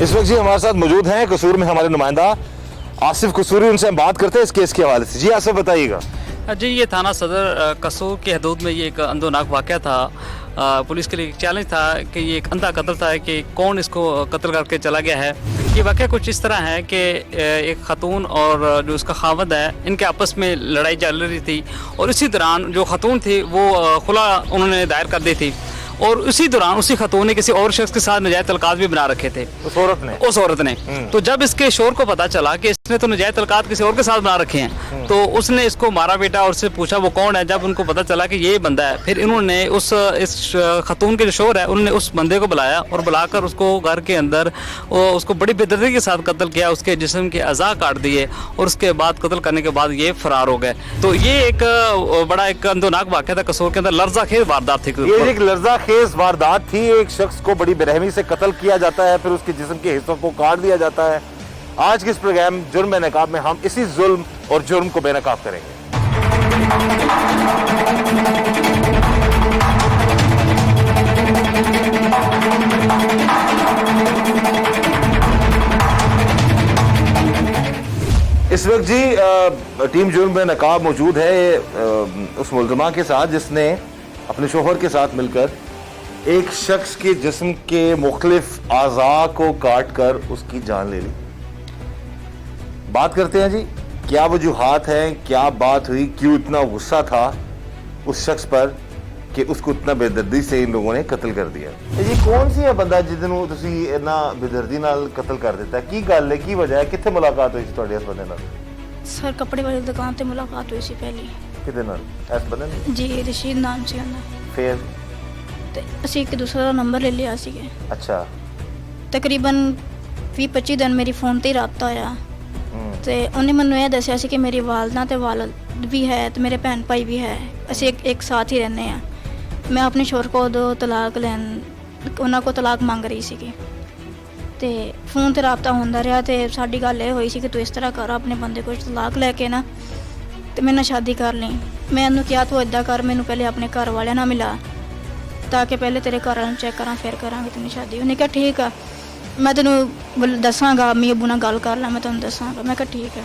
इस वक्त जी हमारे साथ मौजूद हैं कसूर में हमारे नुमाइंदा आसिफ कसूरी, उनसे हम बात करते हैं इस केस के हवाले से। जी आसिफ बताइएगा। जी, ये थाना सदर कसूर के हदूद में ये एक अंदोनाक वाक़या था। पुलिस के लिए एक चैलेंज था कि ये एक अंधा कत्ल था कि कौन इसको कत्ल करके चला गया है। ये वाक़या कुछ इस तरह है कि एक ख़तून और जो उसका खावंद है, इनके आपस में लड़ाई चल रही थी और इसी दौरान जो ख़तून थी वो खुला उन्होंने दायर कर दी थी और उसी दौरान उसी खतून ने किसी और शख्स के साथ नजायज़ तलकात भी बना रखे थे उस औरत ने। तो जब इसके शोर को पता चला कि इसने तो नजायज़ तलकात किसी और के साथ बना रखे हैं, तो उसने इसको मारा पीटा और उससे पूछा वो कौन है। जब उनको पता चला कि ये बंदा है, फिर इन्होंने इस खतून के जो शोर है उन्होंने उस बंदे को बुलाया और बुलाकर उसको घर के अंदर उसको बड़ी बेदर्दी के साथ कत्ल किया, उसके जिस्म के अज़ा काट दिए और उसके बाद कत्ल करने के बाद ये फरार हो गए। तो ये एक बड़ा एक अंदोनाक वाक़या था कसूर के अंदर, लर्ज़ाखेज़ वारदात थी। ये एक लर्ज़ाखेज़ वारदात थी। एक शख्स को बड़ी बेरहमी से कत्ल किया जाता है, फिर उसके जिस्म के हिस्सों को काट दिया जाता है। आज के इस प्रोग्राम जुर्म बेनकाब में हम इसी जुल्म और जुर्म को बेनकाब करेंगे। इस वक्त जी टीम जुर्म बेनकाब मौजूद है उस मुल्ज़मा के साथ जिसने अपने शोहर के साथ मिलकर एक शख्स के जिस्म के मुख्तलिफ आज़ा को काट कर उसकी जान ले ली। बात करते हैं जी, क्या वजूहात हैं, क्या बात हुई, क्यों इतना गुस्सा था उस शख्स पर कि उसको इतना बेदर्दी से इन लोगों ने कत्ल कर दिया। ये कौन सी है बंदा जिसनों तुसी इतना बेदर्दी नाल कत्ल कर दिता? की गल है, की वजह है, कित्थे मुलाकात हुई सी तुहाडी इस बंदे नाल? सर कपड़े वाली दुकान ते मुलाकात हुई सी पहली। किदे नाल? इस बंदे नाल? जी रशीद नाम से उन्हें। फिर ते असी एक दूसरे का नंबर ले लिया सीगे। अच्छा। तकरीबन 20-25 दिन मेरी फोन ते राबता होया ते उन्हें मैनू यह दसिया सी कि मेरी वालदा ते वालद भी है ते मेरे भैन भाई भी है, असी एक साथ ही रहने हैं। मैं अपने शोहर को उदो तलाक लैन उन्होंने को तलाक मांग रही सी ते फोन ते राबता होंदा रहा ते साडी गल ये हुई सी कि तू इस तरह कर, अपने बंदे को तलाक लैके ना ते मेरे नाल शादी कर ली। मैं उन्होंने कहा तू इदा कर, मैनू पहले अपने घर वाले ना मिला ताकि पहले तेरे घर वाले चेक करा फिर करांगे तेरी शादी। उन्हें कहा ठीक है, मैं तेन दसांगा, अम्मी अबू नाल गल कर ला, मैं तेन दसांगा। मैं कहा ठीक है।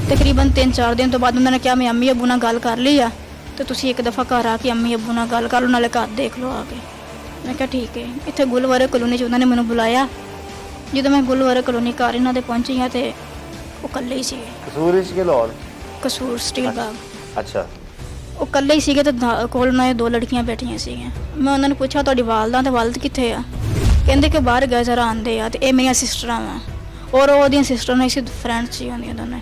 तकरीबन 3-4 दिन तो बाद उन्होंने कहा मैं अम्मी अबू नाल गल कर ली आ तो तुसी एक दफ़ा घर आके अम्मी अबू नाल गल कर लो, नाले घर देख लो आके। मैं कहा ठीक है। इत्थे गुलवारे कलोनी च उन्होंने मैनू बुलाया। जो मैं गुलवारे कलोनी घर इन्हों दे पहुंची हाँ तो वो कल्ले ही सीगे। कसूर के लाहौर? कसूर स्टील बाग। अच्छा। वो कल्ले ही सीगे तो कोल उन्होंने 2 लड़कियां बैठियां सीगियां। मैं उन्होंने पूछा तुहाडी वालदा ते वालद कित्थे आ? कहंदे कि बाहर गए जरा आंदे आ ते ये मेरियां सिस्टरां वा और ओहदियां सिस्टरां ने इसी फ्रेंड्स सी होंदियां दोनों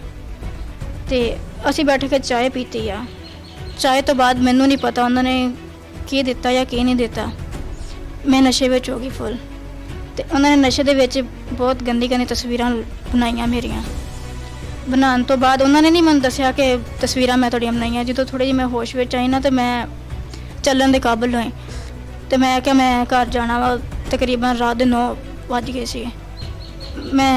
ते असीं बैठ के चाय पीती आ। चाय तो बाद मैनू नहीं पता उन्होंने की दिता या की नहीं दिता। मैं नशे विच हो गई फुल ते उन्होंने नशे दे विच बहुत गंदी गंदी तस्वीरां बनाईयां मेरियां। बनाने तो बाद उन्होंने नहीं मैंने दसिया कि तस्वीरां मैं थोड़ियां बनाईयां। जो थोड़ी जी मैं होश विच आई ना तो मैं चलन दे काबिल होई तो मैं क्या मैं घर जाना वा। तकरीबन रात दे 9 बज गए सी। मैं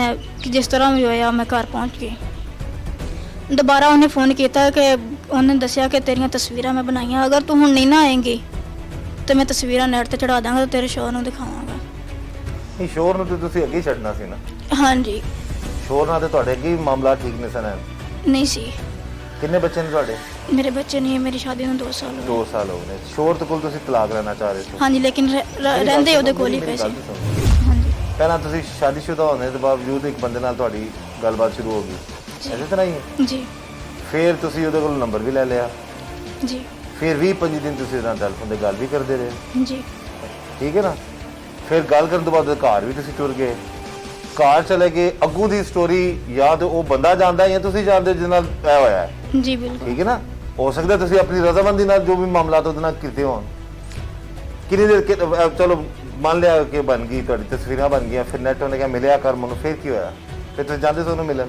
जिस तरह भी होया मैं घर पहुँच गई। दोबारा उन्हें फ़ोन किया कि उन्हें दसिया कि तेरियां तस्वीरां मैं बनाईयां, अगर तू हुण नहीं ना आएंगी तो मैं तस्वीरां नेट ते चढ़ा दांगा तो तेरे शोर नूं दिखावांगा। नहीं शोर नूं ते तुसीं अगे छड्डना सी ना? हाँ जी। शोर नाल ते तुहाडे अगे मामला ठीक नहीं सन? नहीं सी। किन्ने बच्चे ने तुहाडे? मेरे बच्चे नहीं है, मेरी शादी नूं 2 साल हो 2 साल हो गए। शोर तो कोल तुसीं तलाक लेना चाह रहे थे? हाँ जी, लेकिन रहंदे ओहदे कोल ही पैसे। हाँ जी। पहला तुसीं शादीशुदा होने के बावजूद एक बंदे नाल तुहाडी गलबात शुरू हो गई, ऐसे तरह ही है? जी। फिर तुसीं ओहदे कोल नंबर भी ले लिया? जी। फिर 20-25 दिन तुसीं ओहदे नाल टैलीफोन ते गल भी करदे रहे? जी। ठीक है ना। फिर गल करन तो बाद घर भी तुसीं टुर गए, घर चले गए। अगू दी स्टोरी या तो वो बंदा जानदा या तुसीं जानदे जिस नाल ऐ होया है? जी बिल्कुल। ठीक है ना। हो सकता है तुसीं अपनी रजामंदी नाल जो भी मामलात ओहदे नाल कीते होण। किन्नी देर चलो मान लिया कि बन गई तुहाडी तस्वीरां बन गई, फिर नेट उन्हें क्या मिलिया कर मैनूं, फिर की होया? फिर तुसीं जांदे सोनू मिलन?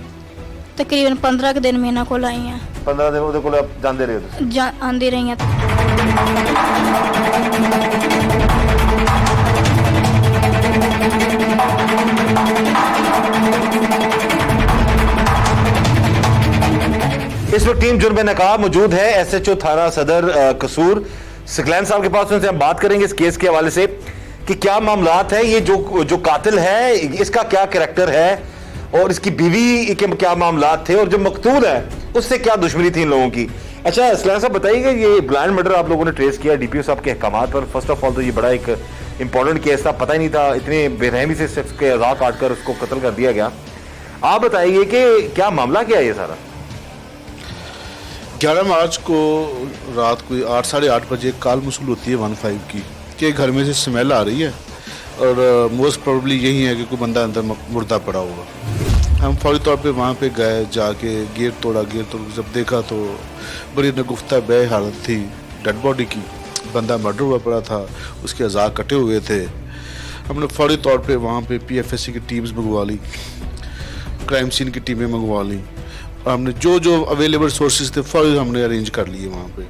तकरीबन 15 दिन मैं इन्हां कोल आई हाँ। 15 दिन ओहदे कोल जांदे रहे तुसीं? आंदी रही हैं। इस वक्त टीम जुर्म बेनकाब मौजूद है SHO थाना सदर कसूर सकलैन साहब के पास। उनसे हम बात करेंगे इस केस के हवाले से कि क्या मामलात है, ये जो कातिल है इसका क्या कैरेक्टर है और इसकी बीवी के क्या मामलात थे और जो मकतूल है उससे क्या दुश्मनी थी इन लोगों की। अच्छा सलाना साहब बताइएगा, ये ब्लाइंड मर्डर आप लोगों ने ट्रेस किया डीपीओ साहब के अहकामात पर। फर्स्ट ऑफ ऑल तो ये बड़ा एक इंपॉर्टेंट केस था, पता ही नहीं था इतने बेरहमी से शख्स के अज़ा काट कर उसको कत्ल कर दिया गया। आप बताइए कि क्या मामला क्या है ये सारा। 11 मार्च को रात कोई 8 साढ़े 8 बजे कॉल मौसूल होती है 15 की कि घर में से स्मेल आ रही है और मोस्ट प्रोबेबली यही है कि कोई बंदा अंदर मुर्दा पड़ा हुआ। हम फौरी तौर पे वहाँ पे गए, जाके गेट तोड़ जब देखा तो बड़ी नगुफ्ता बे हालत थी डेड बॉडी की, बंदा मर्डर हुआ पड़ा था, उसके अज़ा कटे हुए थे। हमने फौरी तौर पे वहाँ पे PFSC की टीम्स मंगवा ली, क्राइम सीन की टीमें मंगवा ली और हमने जो अवेलेबल सोर्सेज थे फौरी हमने अरेंज कर लिए वहाँ पे।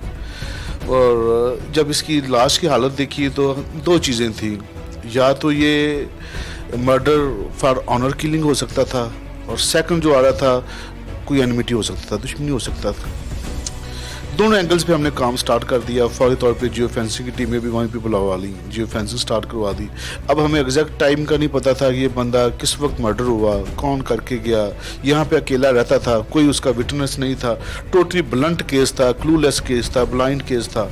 और जब इसकी लाश की हालत देखी तो दो चीज़ें थी, या तो ये मर्डर फॉर ऑनर किलिंग हो सकता था और सेकंड जो आ रहा था कोई एनिमिटी हो सकता था, दुश्मनी हो सकता था। दोनों एंगल्स पे हमने काम स्टार्ट कर दिया। फौरी तौर पे जियो फेंसिंग की टीमें भी वहीं पे बुलवा ली, जियो फेंसिंग स्टार्ट करवा दी। अब हमें एग्जैक्ट टाइम का नहीं पता था कि ये बंदा किस वक्त मर्डर हुआ, कौन करके गया। यहाँ पे अकेला रहता था, कोई उसका विटनेस नहीं था, टोटली ब्लंट केस था, क्लूलेस केस था, ब्लाइंड केस था।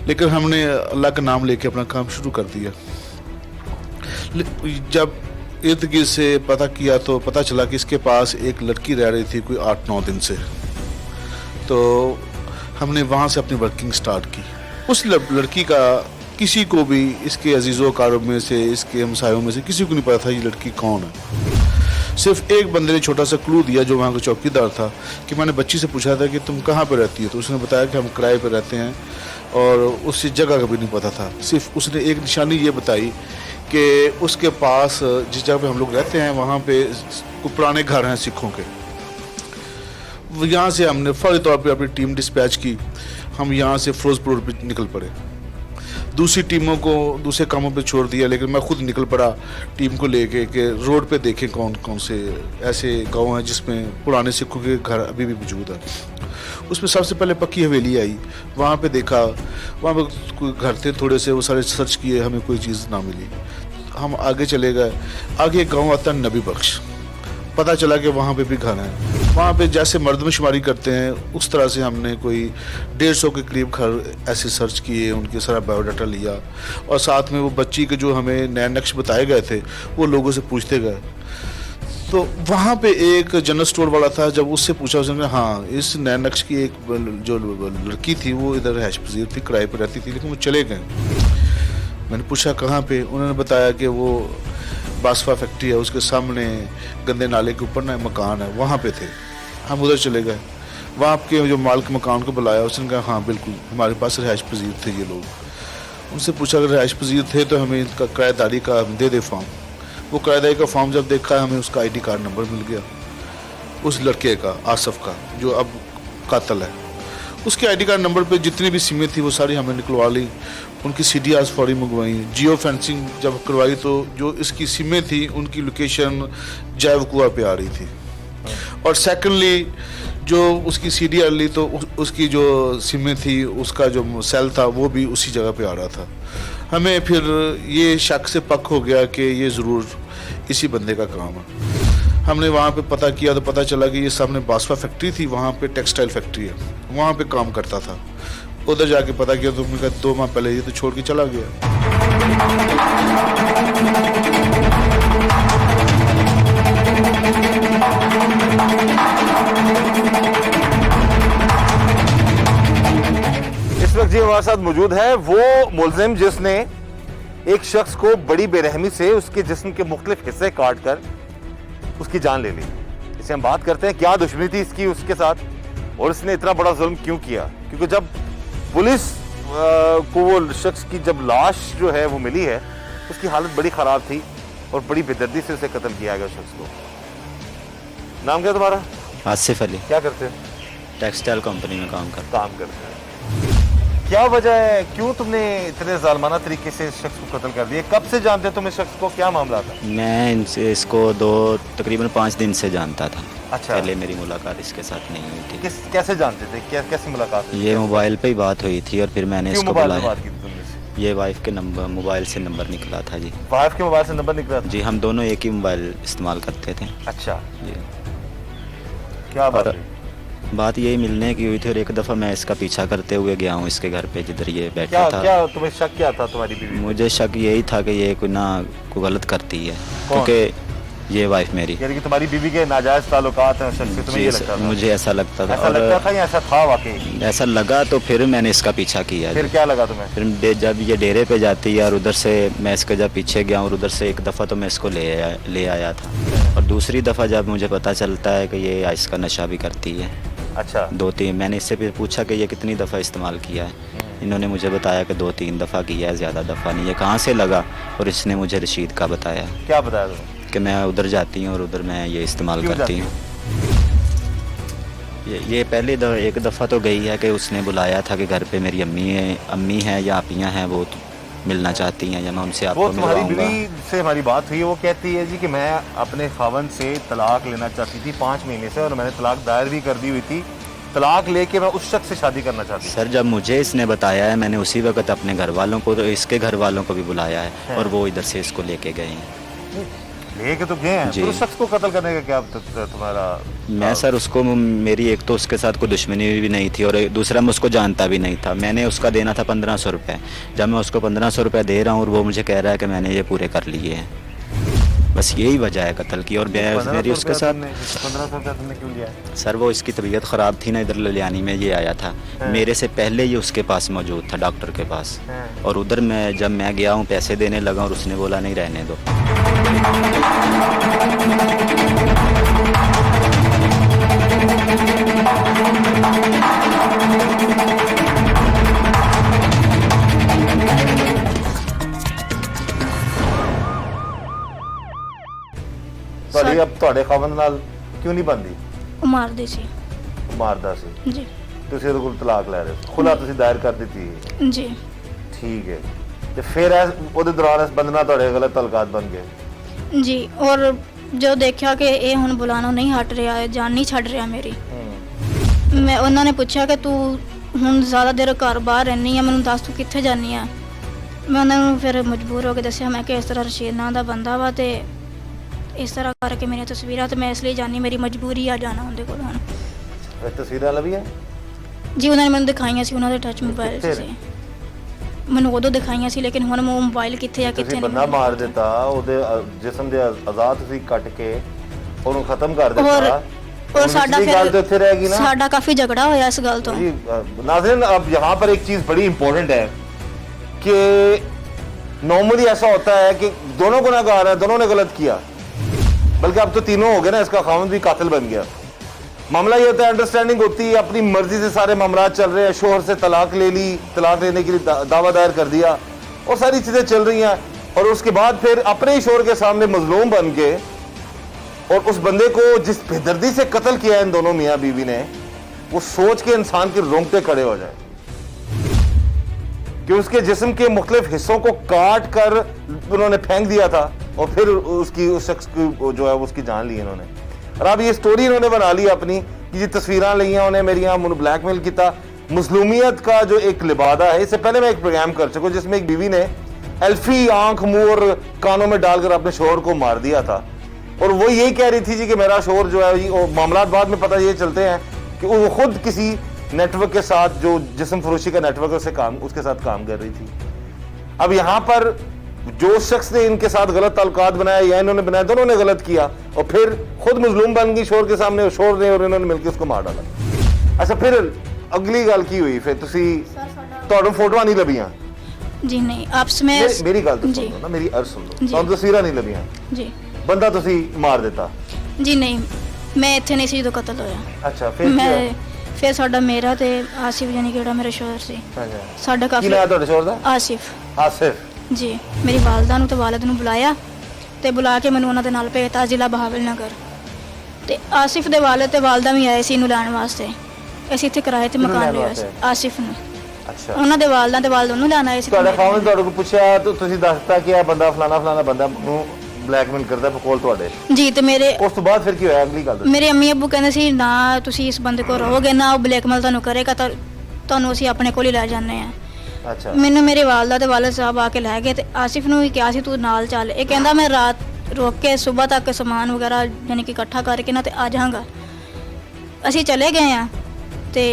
लेकिन हमने अल्लाह का नाम लेके अपना काम शुरू कर दिया। जब इर्द गिर्द से पता किया तो पता चला कि इसके पास एक लड़की रह रही थी कोई 8-9 दिन से। तो हमने वहाँ से अपनी वर्किंग स्टार्ट की। उस लड़की का किसी को भी, इसके अजीज़ों कारों में से, इसके हमसायों में से किसी को नहीं पता था ये लड़की कौन है। सिर्फ एक बंदे ने छोटा सा क्लू दिया जो वहाँ का चौकीदार था कि मैंने बच्ची से पूछा था कि तुम कहाँ पे रहती हो, तो उसने बताया कि हम किराए पे रहते हैं और उस जगह का भी नहीं पता था। सिर्फ उसने एक निशानी ये बताई कि उसके पास जिस जगह पे हम लोग रहते हैं वहाँ पे पुराने घर हैं सिखों के। यहाँ से हमने फौरी तौर पे अपनी टीम डिस्पैच की। हम यहाँ से फिरोजपुर रोड पे निकल पड़े, दूसरी टीमों को दूसरे कामों पे छोड़ दिया, लेकिन मैं खुद निकल पड़ा टीम को लेके कि रोड पे देखें कौन कौन से ऐसे गांव हैं जिसमें पुराने सिखों के घर अभी भी मौजूद हैं। उसमें सबसे पहले पक्की हवेली आई, वहाँ पे देखा, वहाँ पे कोई घर थे थोड़े से, वो सारे सर्च किए, हमें कोई चीज़ ना मिली। हम आगे चले गए, आगे एक गाँव आता है नबी बख्श, पता चला कि वहाँ पे भी घर हैं। वहाँ पे जैसे मर्दमशुमारी करते हैं उस तरह से हमने कोई 150 के करीब घर ऐसे सर्च किए, उनके सारा बायोडाटा लिया और साथ में वो बच्ची के जो हमें नए नक्श बताए गए थे वो लोगों से पूछते गए। तो वहाँ पे एक जनरल स्टोर वाला था, जब उससे पूछा उसने कहा हाँ इस नए नक्श की एक जो लड़की थी वो इधर रहश पजीर थी, किराए पर रहती थी, लेकिन वो चले गए। मैंने पूछा कहाँ पे, उन्होंने बताया कि वो बासफा फैक्ट्री है उसके सामने गंदे नाले के ऊपर ना मकान है, वहाँ पे थे। हम उधर चले गए, वहाँ के जो मालिक मकान को बुलाया, उसने कहा हाँ बिल्कुल हमारे पास रिहाइश पजीर थे ये लोग। उनसे पूछा अगर रिहाइश पजीर थे तो हमें इनका किराएदारी का दे दे फॉर्म। वो किराएदारी का फॉर्म जब देखा हमें उसका ID कार्ड नंबर मिल गया, उस लड़के का, आसफ का, जो अब कातिल है। उसके ID कार्ड नंबर पे जितनी भी सिमें थी वो सारी हमें निकलवा ली, उनकी CDRs फौरी मंगवाई। जियो फेंसिंग जब करवाई तो जो इसकी सिमें थी उनकी लोकेशन जैवकुआ पे आ रही थी। और सेकेंडली जो उसकी CDR ली तो उसकी जो सिमें थी उसका जो सेल था वो भी उसी जगह पे आ रहा था। हमें फिर ये शक से पक हो गया कि ये ज़रूर इसी बंदे का काम है। हमने वहाँ पे पता किया तो पता चला कि ये सामने बासफा फैक्ट्री थी, वहाँ पे टेक्सटाइल फैक्ट्री है, वहाँ पे काम करता था। उधर जाके पता किया तो उन्होंने कहा 2 माह पहले ये तो छोड़ के चला गया। इस वक्त जी हमारे साथ मौजूद है वो मुलजिम जिसने एक शख्स को बड़ी बेरहमी से उसके जिस्म के मुख्तलिफ हिस्से काट कर उसकी जान ले ली। इसे हम बात करते हैं क्या दुश्मनी थी इसकी उसके साथ और इसने इतना बड़ा जुल्म क्यों किया। क्योंकि जब पुलिस को वो शख्स की जब लाश जो है वो मिली है उसकी हालत बड़ी ख़राब थी और बड़ी बेदर्दी से उसे कत्ल किया गया। शख्स को नाम क्या तुम्हारा? आसिफ अली। क्या करते हो? टेक्सटाइल कंपनी में काम करता हैं। क्या वजह है, क्यों तुमने इतने जालमाना तरीके से इस शख्स को कत्ल कर दिया? कब से जानते तुम इस शख्स को, क्या मामला था? मैं इसको तकरीबन 5 दिन से जानता था। अच्छा। पहले मेरी मुलाकात इसके साथ नहीं हुई थी। कैसे जानते थे? कैसे मुलाकात हुई? ये मोबाइल पे ही बात हुई थी और फिर मैंने इसको बुलाया। ये वाइफ के नंबर मोबाइल से नंबर निकला था जी। वाइफ के मोबाइल से नंबर निकला था? जी हम दोनों एक ही मोबाइल इस्तेमाल करते थे अच्छा, जी। क्या बात और है? बात यही मिलने की हुई थी और एक दफ़ा मैं इसका पीछा करते हुए गया हूँ इसके घर पे जिधर ये बैठा क्या था। क्या तुम्हें शक क्या था तुम्हारी बीवी पे? मुझे शक यही था कि ये कोई गलत करती है, क्योंकि ये वाइफ मेरी। यानी कि तुम्हारी बीवी के नाजायज ताल्लुकात हैं उस शख्स से, तुम्हें ये जी, लगता था? मुझे ऐसा लगता था। ऐसा लगता था या ऐसा था वाकई? ऐसा लगा तो फिर मैंने इसका पीछा किया फिर जी। क्या लगा तुम्हें? फिर जब ये डेरे पे जाती है और उधर से मैं इसके जब पीछे गया और उधर से एक दफ़ा तो मैं इसको ले आया था, और दूसरी दफ़ा जब मुझे पता चलता है कि ये इसका नशा भी करती है। अच्छा, 2-3 मैंने इससे भी पूछा कि ये कितनी दफ़ा इस्तेमाल किया है। इन्होंने मुझे बताया कि 2-3 दफ़ा किया है, ज़्यादा दफ़ा नहीं है। कहाँ से लगा? और इसने मुझे रशीद का बताया क्या बताया तुम्हें? कि मैं उधर जाती हूँ और उधर मैं ये इस्तेमाल क्यों करती जाती हूँ। ये पहले एक दफ़ा तो गई है कि उसने बुलाया था कि घर पे मेरी अम्मी है या आपियाँ हैं, वो मिलना चाहती हैं या मैं उनसे वो आपको तुम्हारी मिलवाऊंगा। बीवी से हमारी बात हुई, वो कहती है जी कि मैं अपने खावंद से तलाक लेना चाहती थी 5 महीने से, और मैंने तलाक दायर भी कर दी हुई थी। तलाक लेके मैं उस शख्स से शादी करना चाहती थी। सर जब मुझे इसने बताया है मैंने उसी वक्त अपने घर वालों को, इसके घर वालों को भी बुलाया है और वो इधर से इसको लेके गए हैं। लेके तो गए हैं, जी। फिर उस शख्स को कत्ल करने का क्या तुम्हारा? मैं सर उसको, मेरी एक तो उसके साथ कोई दुश्मनी भी नहीं थी और दूसरा मैं उसको जानता भी नहीं था। मैंने उसका देना था 1500 रुपये। जब मैं उसको 1500 रुपये दे रहा हूँ और वो मुझे कह रहा है कि मैंने ये पूरे कर लिए हैं, बस यही वजह है कत्ल की। और मेरी उसके साथ 1500 रुपया तुमने क्यों लिया? सर वो इसकी तबीयत ख़राब थी ना, इधर ललियानी में ये आया था। मेरे से पहले ये उसके पास मौजूद था, डॉक्टर के पास। और उधर जब मैं गया हूँ पैसे देने लगा और उसने बोला नहीं रहने दो। ਤੁਹਾਡੇ ਖਾਵੰਦ ਨਾਲ ਕਿਉਂ ਨਹੀਂ ਬੰਦੀ? ਉਹ ਮਾਰਦੇ ਸੀ ਮਾਰਦਾ ਸੀ, ਜੀ ਤੁਸੀਂ ਉਹਦੇ ਕੋਲ ਤਲਾਕ ਲੈ ਰਹੇ ਹੋ, ਖੁਲਾ ਤੁਸੀਂ ਦਾਇਰ ਕਰ ਦਿੱਤੀ? ਜੀ ਠੀਕ ਹੈ, ਤੇ ਫਿਰ ਉਹਦੇ ਦੌਰਾਨ ਇਸ ਬੰਦੇ ਨਾਲ ਤੁਹਾਡੇ ਗਲਤ ਤਲਕਾਤ ਬਣ ਗਏ? ਜੀ ਔਰ ਜੋ ਦੇਖਿਆ ਕਿ ਇਹ ਹੁਣ ਬੁਲਾਣੋਂ ਨਹੀਂ ਹਟ ਰਿਹਾ ਹੈ, ਜਾਨ ਨਹੀਂ ਛੱਡ ਰਿਹਾ ਮੇਰੀ, ਮੈਂ ਉਹਨਾਂ ਨੇ ਪੁੱਛਿਆ ਕਿ ਤੂੰ ਹੁਣ ਜ਼ਿਆਦਾ ਦੇਰ ਘਰ ਬਾਹਰ ਰਹਿੰਦੀ ਆ, ਮੈਨੂੰ ਦੱਸ ਤੂੰ ਕਿੱਥੇ ਜਾਂਦੀ ਆ। ਮੈਂ ਉਹਨਾਂ ਨੂੰ ਫਿਰ ਮਜਬੂਰ ਹੋ ਕੇ ਦੱਸਿਆ ਮੈਂ ਕਿ ਇਸ ਤਰ੍ਹਾਂ ਰਸ਼ੀਦ ਨਾਂ ਦਾ ਬੰਦਾ ਵਾ ਤੇ ਇਸ ਤਰ੍ਹਾਂ ਕਰਕੇ ਮੇਰੀਆਂ ਤਸਵੀਰਾਂ, ਤੇ ਮੈਂ ਇਸ ਲਈ ਜਾਣੀ, ਮੇਰੀ ਮਜਬੂਰੀ ਆ ਜਾਣਾ ਉਹਦੇ ਕੋਲ ਹੁਣ। ਇਹ ਤਸਵੀਰਾਂ ਲੱਭੀਆਂ? ਜੀ ਉਹਨਾਂ ਨੇ ਮੈਨੂੰ ਦਿਖਾਈਆਂ ਸੀ, ਉਹਨਾਂ ਦੇ ਟੱਚ ਮੋਬਾਈਲ 'ਚ ਸੀ, ਮੈਨੂੰ ਉਦੋਂ ਦਿਖਾਈਆਂ ਸੀ, ਲੇਕਿਨ ਹੁਣ ਉਹ ਮੋਬਾਈਲ ਕਿੱਥੇ ਆ ਕਿੱਥੇ ਤੁਸੀਂ ਨਹੀਂ ਬੰਦਾ ਮਾਰ ਦਿੱਤਾ, ਉਹਦੇ ਜਿਸਮ ਦੇ ਆਜ਼ਾਦ ਤੁਸੀਂ ਕੱਟ ਕੇ ਉਹਨੂੰ ਖਤਮ ਕਰ ਦਿੱਤਾ, और साडा ਗੱਲ तो ਇੱਥੇ ਰਹਿ ਗਈ फिर ना साडा काफी झगड़ा होया इस गल तो। जी। नाज़रीन अब यहाँ पर एक चीज बड़ी इंपॉर्टेंट है कि नॉर्मली ऐसा होता है कि दोनों गुनहगार हैं, दोनों ने गलत किया, बल्कि अब तो तीनों हो गए ना, इसका खामद भी कातिल बन गया। मामला ये होता है, अंडरस्टैंडिंग होती है, अपनी मर्जी से सारे मामला चल रहे हैं, शोहर से तलाक ले ली, तलाक लेने के लिए दावा दायर कर दिया और सारी चीजें चल रही हैं, और उसके बाद फिर अपने ही शोहर के सामने मजलूम बन के और उस बंदे को जिस बेदर्दी से कत्ल किया इन दोनों मियाँ बीवी ने, वो सोच के इंसान के रोंगटे खड़े हो जाए कि उसके जिस्म के मुख्तलिफ हिस्सों को काट कर उन्होंने फेंक दिया था और फिर उस शख्स को जो है उसकी जान ली इन्होंने। और अब ये स्टोरी इन्होंने बना ली अपनी कि ये तस्वीरें लिया उन्हें मेरी यहाँ ब्लैकमेल किया। मुस्लिमियत का जो एक लिबादा है, इससे पहले मैं एक प्रोग्राम कर चुका जिसमें एक बीवी ने एल्फी आंख मुंह और कानों में डालकर अपने शोहर को मार दिया था, और वो यही कह रही थी जी कि मेरा शोहर जो है, वो मामला बाद में पता ये चलते हैं कि वो खुद किसी नेटवर्क के साथ, जो जिस्म फरोशी का नेटवर्क है, उसके साथ काम कर रही थी। अब यहाँ पर जो शख्स ने इनके साथ गलत ताल्लुकात बनाया या इन्होंने बनाया, दोनों ने गलत किया और फिर खुद मजलूम बन गई शोहर के सामने, और शोहर ने और इन्होंने मिलकर उसको मार डाला। अच्छा, फिर अगली गल की हुई? फिर तुसी ਤੁਹਾਨੂੰ ਫੋਟੋਆਂ ਨਹੀਂ ਲੱਭੀਆਂ? जी नहीं आपसे मैं मेरी गल तो जी सुन लो ना, मेरी अर्ज सुन लो। जी। ਤੁਹਾਨੂੰ ਤਸਵੀਰਾਂ ਨਹੀਂ ਲੱਭੀਆਂ, जी ਬੰਦਾ ਤੁਸੀਂ ਮਾਰ ਦਿੱਤਾ। जी नहीं मैं ਇੱਥੇ ਨਹੀਂ ਸੀ ਜਦੋਂ ਕਤਲ ਹੋਇਆ। ਅੱਛਾ, ਫਿਰ ਕੀ ਹੋਇਆ? ਮੈਂ ਫਿਰ ਸਾਡਾ ਮੇਰਾ ਤੇ ਆਸਿਫ ਯਾਨੀ ਕਿ ਜਿਹੜਾ ਮੇਰਾ ਸ਼ੋਹਰ ਸੀ, ਅੱਛਾ, ਸਾਡਾ ਕੀ ਕਾਫੀ ਨਾਮ ਹੈ ਤੁਹਾਡੇ ਸ਼ੋਹਰ ਦਾ? ਆਸਿਫ ਆਸਿਫ। ਜੀ, ਮੇਰੀ ਵਾਲਦਾ ਨੂੰ ਤੇ ਵਾਲਿਦ ਨੂੰ ਬੁਲਾਇਆ ਤੇ ਬੁਲਾ ਕੇ ਮੈਨੂੰ ਉਹਨਾਂ ਦੇ ਨਾਲ ਭੇਜਤਾ ਜ਼ਿਲ੍ਹਾ ਬਹਾਵਲ ਨਗਰ, ਤੇ ਆਸਿਫ ਦੇ ਵਾਲਿਦ ਤੇ ਵਾਲਦਾ ਵੀ ਆਏ ਸੀ ਇਹਨੂੰ ਲੈਣ ਵਾਸਤੇ। ਅਸੀਂ ਇੱਥੇ ਕਿਰਾਏ ਤੇ ਕਿਹਨੂੰ ਮਕਾਨ ਲੈਣ ਲਿਆ ਵਾਸਤੇ? ਸੀ ਆਸਿਫ ਨੂੰ, ਅੱਛਾ, ਉਹਨਾਂ ਦੇ ਵਾਲਦਾ ਤੇ ਵਾਲਦ ਉਹਨੂੰ ਲੈਣ ਆਏ ਸੀ। ਤੁਹਾਡੇ ਖਾਵੰਦ ਤੁਹਾਡੇ ਕੋਲ ਪੁੱਛਿਆ ਤਾਂ ਤੁਸੀਂ ਦੱਸਤਾ ਕਿ ਇਹ ਬੰਦਾ ਫਲਾਣਾ ਬੰਦਾ ਨੂੰ ਬਲੈਕਮੇਲ ਕਰਦਾ ਬਕੌਲ ਤੁਹਾਡੇ। ਜੀ, ਤੇ ਮੇਰੇ ਉਸ ਤੋਂ ਬਾਅਦ ਫਿਰ ਕੀ ਹੋਇਆ? ਅਗਲੀ ਗੱਲ ਦੱਸੋ। ਮੇਰੇ ਅੰਮੀ ਅੱਬੂ ਕਹਿੰਦੇ ਸੀ ਨਾ ਤੁਸੀਂ ਇਸ ਬੰਦੇ ਕੋਲ ਰਹੋਗੇ ਨਾ, ਉਹ ਬਲੈਕਮੇਲ ਤੁਹਾਨੂੰ ਕਰੇਗਾ ਤਾਂ ਤੁਹਾਨੂੰ ਅਸੀਂ ਆਪਣੇ ਕੋਲ ਹੀ ਲੈ ਜਾਂਦੇ ਆ। ਅੱਛਾ ਮੈਨੂੰ ਮੇਰੇ ਵਾਲਦਾ ਤੇ ਵਾਲਦ ਸਾਹਿਬ ਆ ਕੇ ਲੈ ਗਏ ਤੇ ਆਸਿਫ ਨੂੰ ਵੀ ਕਿਹਾ ਸੀ ਤੂੰ ਨਾਲ ਚੱਲ। ਇਹ ਕਹਿੰਦਾ ਮੈਂ ਰਾਤ ਰੁਕ ਕੇ ਸਵੇਰ ਤੱਕ ਸਮਾਨ ਵਗੈਰਾ ਯਾਨੀ ਕਿ ਇਕੱਠਾ ਕਰਕੇ ਨਾ ਤੇ ਆ ਜਾਵਾਂਗਾ। ਅਸੀਂ ਚਲੇ ਗਏ ਆ ਤੇ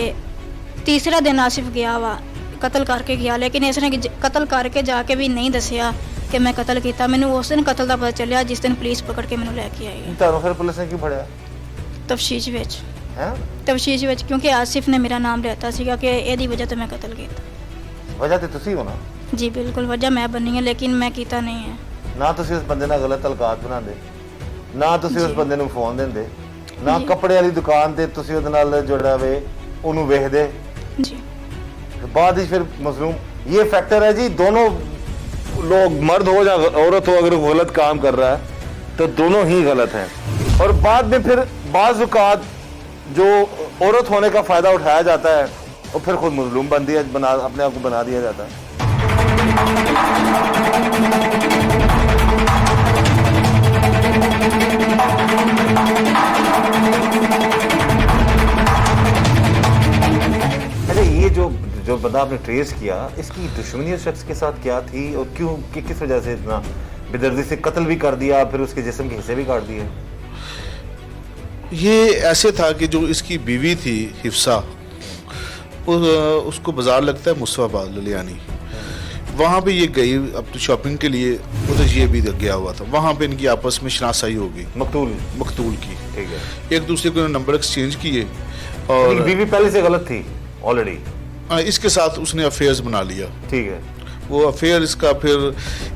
ਤੀਸਰਾ ਦਿਨ ਆਸਿਫ ਗਿਆ ਵਾ, ਕਤਲ ਕਰਕੇ ਗਿਆ, ਲੇਕਿਨ ਇਸਨੇ ਕਤਲ ਕਰਕੇ ਜਾ ਕੇ ਵੀ ਨਹੀਂ ਦੱਸਿਆ ਕਿ ਮੈਂ ਕਤਲ ਕੀਤਾ। ਮੈਨੂੰ ਉਸ ਦਿਨ ਕਤਲ ਦਾ ਪਤਾ ਚੱਲਿਆ ਜਿਸ ਦਿਨ ਪੁਲਿਸ ਪਕੜ ਕੇ ਮੈਨੂੰ ਲੈ ਕੇ ਆਈ ਤੁਹਾਨੂੰ ਫਿਰ ਪੁਲਿਸ ਨੇ ਕਿਉਂ ਫੜਿਆ ਤਫਸ਼ੀਸ਼ ਵਿੱਚ। ਹੈ? ਤਫਸ਼ੀਸ਼ ਵਿੱਚ ਕਿਉਂਕਿ ਆਸਿਫ ਨੇ ਮੇਰਾ ਨਾਮ ਲਿਆਤਾ ਸੀਗਾ ਕਿ ਇਹਦੀ ਵਜ੍ਹਾ ਤੋਂ ਮੈਂ ਕਤਲ ਕੀਤਾ। ਵਜ੍ਹਾ ਤੇ ਤੁਸੀਂ ਹੋ ਨਾ, ਜੀ ਬਿਲਕੁਲ ਵਜ੍ਹਾ ਮੈਂ ਬਣੀ ਹੈ, ਲੇਕਿਨ ਮੈਂ ਕੀਤਾ ਨਹੀਂ ਹੈ। ਨਾ ਤੁਸੀਂ ਉਸ ਬੰਦੇ ਨਾਲ ਗਲਤ ਤਲਕਾਤ ਬਣਾਉਂਦੇ, ਨਾ ਤੁਸੀਂ ਉਸ ਜੀ। ਬੰਦੇ ਨੂੰ ਫੋਨ ਦਿੰਦੇ, ਨਾ ਜੀ। ਕੱਪੜੇ ਵਾਲੀ ਦੁਕਾਨ ਤੇ ਤੁਸੀਂ ਉਹਦੇ ਨਾਲ ਜੁੜਾ ਵੇ ਉਹਨੂੰ ਵੇਖਦੇ। ਜੀ बाद ही फिर मजलूम ये फैक्टर है जी, दोनों लोग मर्द हो या औरत हो, अगर वो गलत काम कर रहा है तो दोनों ही गलत हैं। और बाद में फिर बाज़ औक़ात जो औरत होने का फ़ायदा उठाया जाता है और फिर खुद मजलूम अपने आप को बना दिया जाता है। अच्छा, ये जो बंदा आपने ट्रेस किया, इसकी दुश्मनी उस शख्स के साथ क्या थी और क्यों किस वजह से इतना बेदर्दी से कत्ल भी कर दिया, फिर उसके जिस्म के हिस्से भी काट दिए? ये ऐसे था कि जो इसकी बीवी थी हिफ्सा, उसको बाजार लगता है मुस्तफाबाद ललियानी, वहाँ पे ये गई अपनी शॉपिंग के लिए, उधर ये भी गया हुआ था। वहाँ पे इनकी आपस में शनासाई हो गई मकतूल की। ठीक है। एक दूसरे को नंबर एक्सचेंज किए इनकी और बीवी पहले से गलत थी ऑलरेडी। इसके साथ उसने अफेयर्स बना लिया। ठीक है। वो अफेयर इसका फिर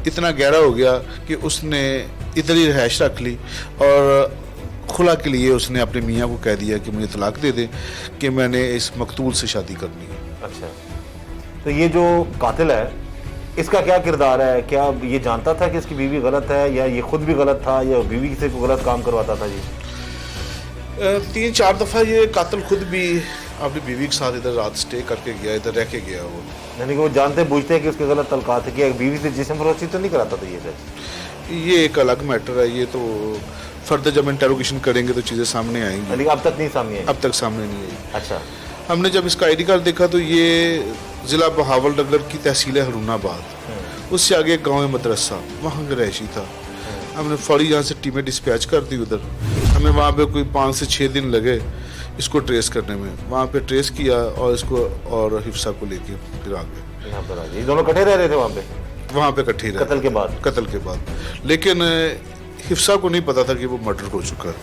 इतना गहरा हो गया कि उसने इधर ही रहायश रख ली और खुला के लिए उसने अपने मियाँ को कह दिया कि मुझे तलाक दे दे कि मैंने इस मकतूल से शादी करनी है। अच्छा, तो ये जो कातिल है इसका क्या किरदार है? क्या ये जानता था कि इसकी बीवी गलत है, या ये खुद भी गलत था, या बीवी से कोई गलत काम करवाता था? जी 3-4 दफ़ा ये कातिल खुद भी अपनी बीवी के साथ इधर रात स्टे करके गया, इधर रह के गया वो। यानी कि वो जानते बूझते हैं कि उसके गलत तलकात है, कि बीवी से जिस्म फरोशी तो नहीं कराता था ये सच? ये एक अलग मैटर है, ये तो फर्दर जब इंटेरोगेशन करेंगे तो चीज़ें सामने आएंगी। यानी कि अब तक नहीं सामने आई? अब तक सामने नहीं आई। अच्छा। हमने जब इसका आईडी कार्ड देखा तो ये ज़िला बहावलनगर की तहसील है हरुणाबाद, उससे आगे एक गाँव है मदरसा, वहाँ का रहायशी था। हमने फौरी यहाँ से टीमें डिस्पैच कर दी उधर। हमें वहाँ पे कोई 5 से 6 दिन लगे इसको ट्रेस करने में। वहाँ पे ट्रेस किया और इसको और हिफ्सा को लेके फिर आ गए यहाँ पर आ गए। ये दोनों इकट्ठे रह रहे थे वहाँ पे? वहाँ पे इकट्ठे रहे कत्ल के बाद? लेकिन हिफ्सा को नहीं पता था कि वो मर्डर हो चुका है।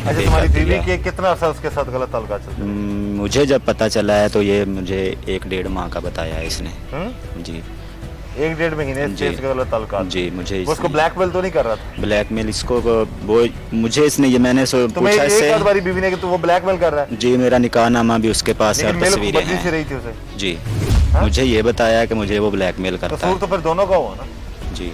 अच्छा, तुम्हारी बीवी के कितना अर्सा उसके साथ गलत ताल्लुकात चलते थे? मुझे जब पता चला है तो ये मुझे 1-1.5 माह का बताया है इसने। जी 1-1.5 महीने से इसके गलत ताल्लुकात? जी मुझे वो उसको ब्लैकमेल तो नहीं कर रहा था? ब्लैकमेल इसको वो मुझे इसने ये मैंने तुम्हें पूछा एक इससे। बार तुम्हारी बीवी ने कि तू वो ब्लैकमेल कर रहा है? जी मेरा निकाहनामा भी उसके पास है लेकिन और मेल तस्वीरें बदली से हैं। रही थी उसे? जी हाँ? मुझे ये बताया कि मुझे वो ब्लैकमेल करता कसूर है। तो फिर दोनों का हुआ ना? जी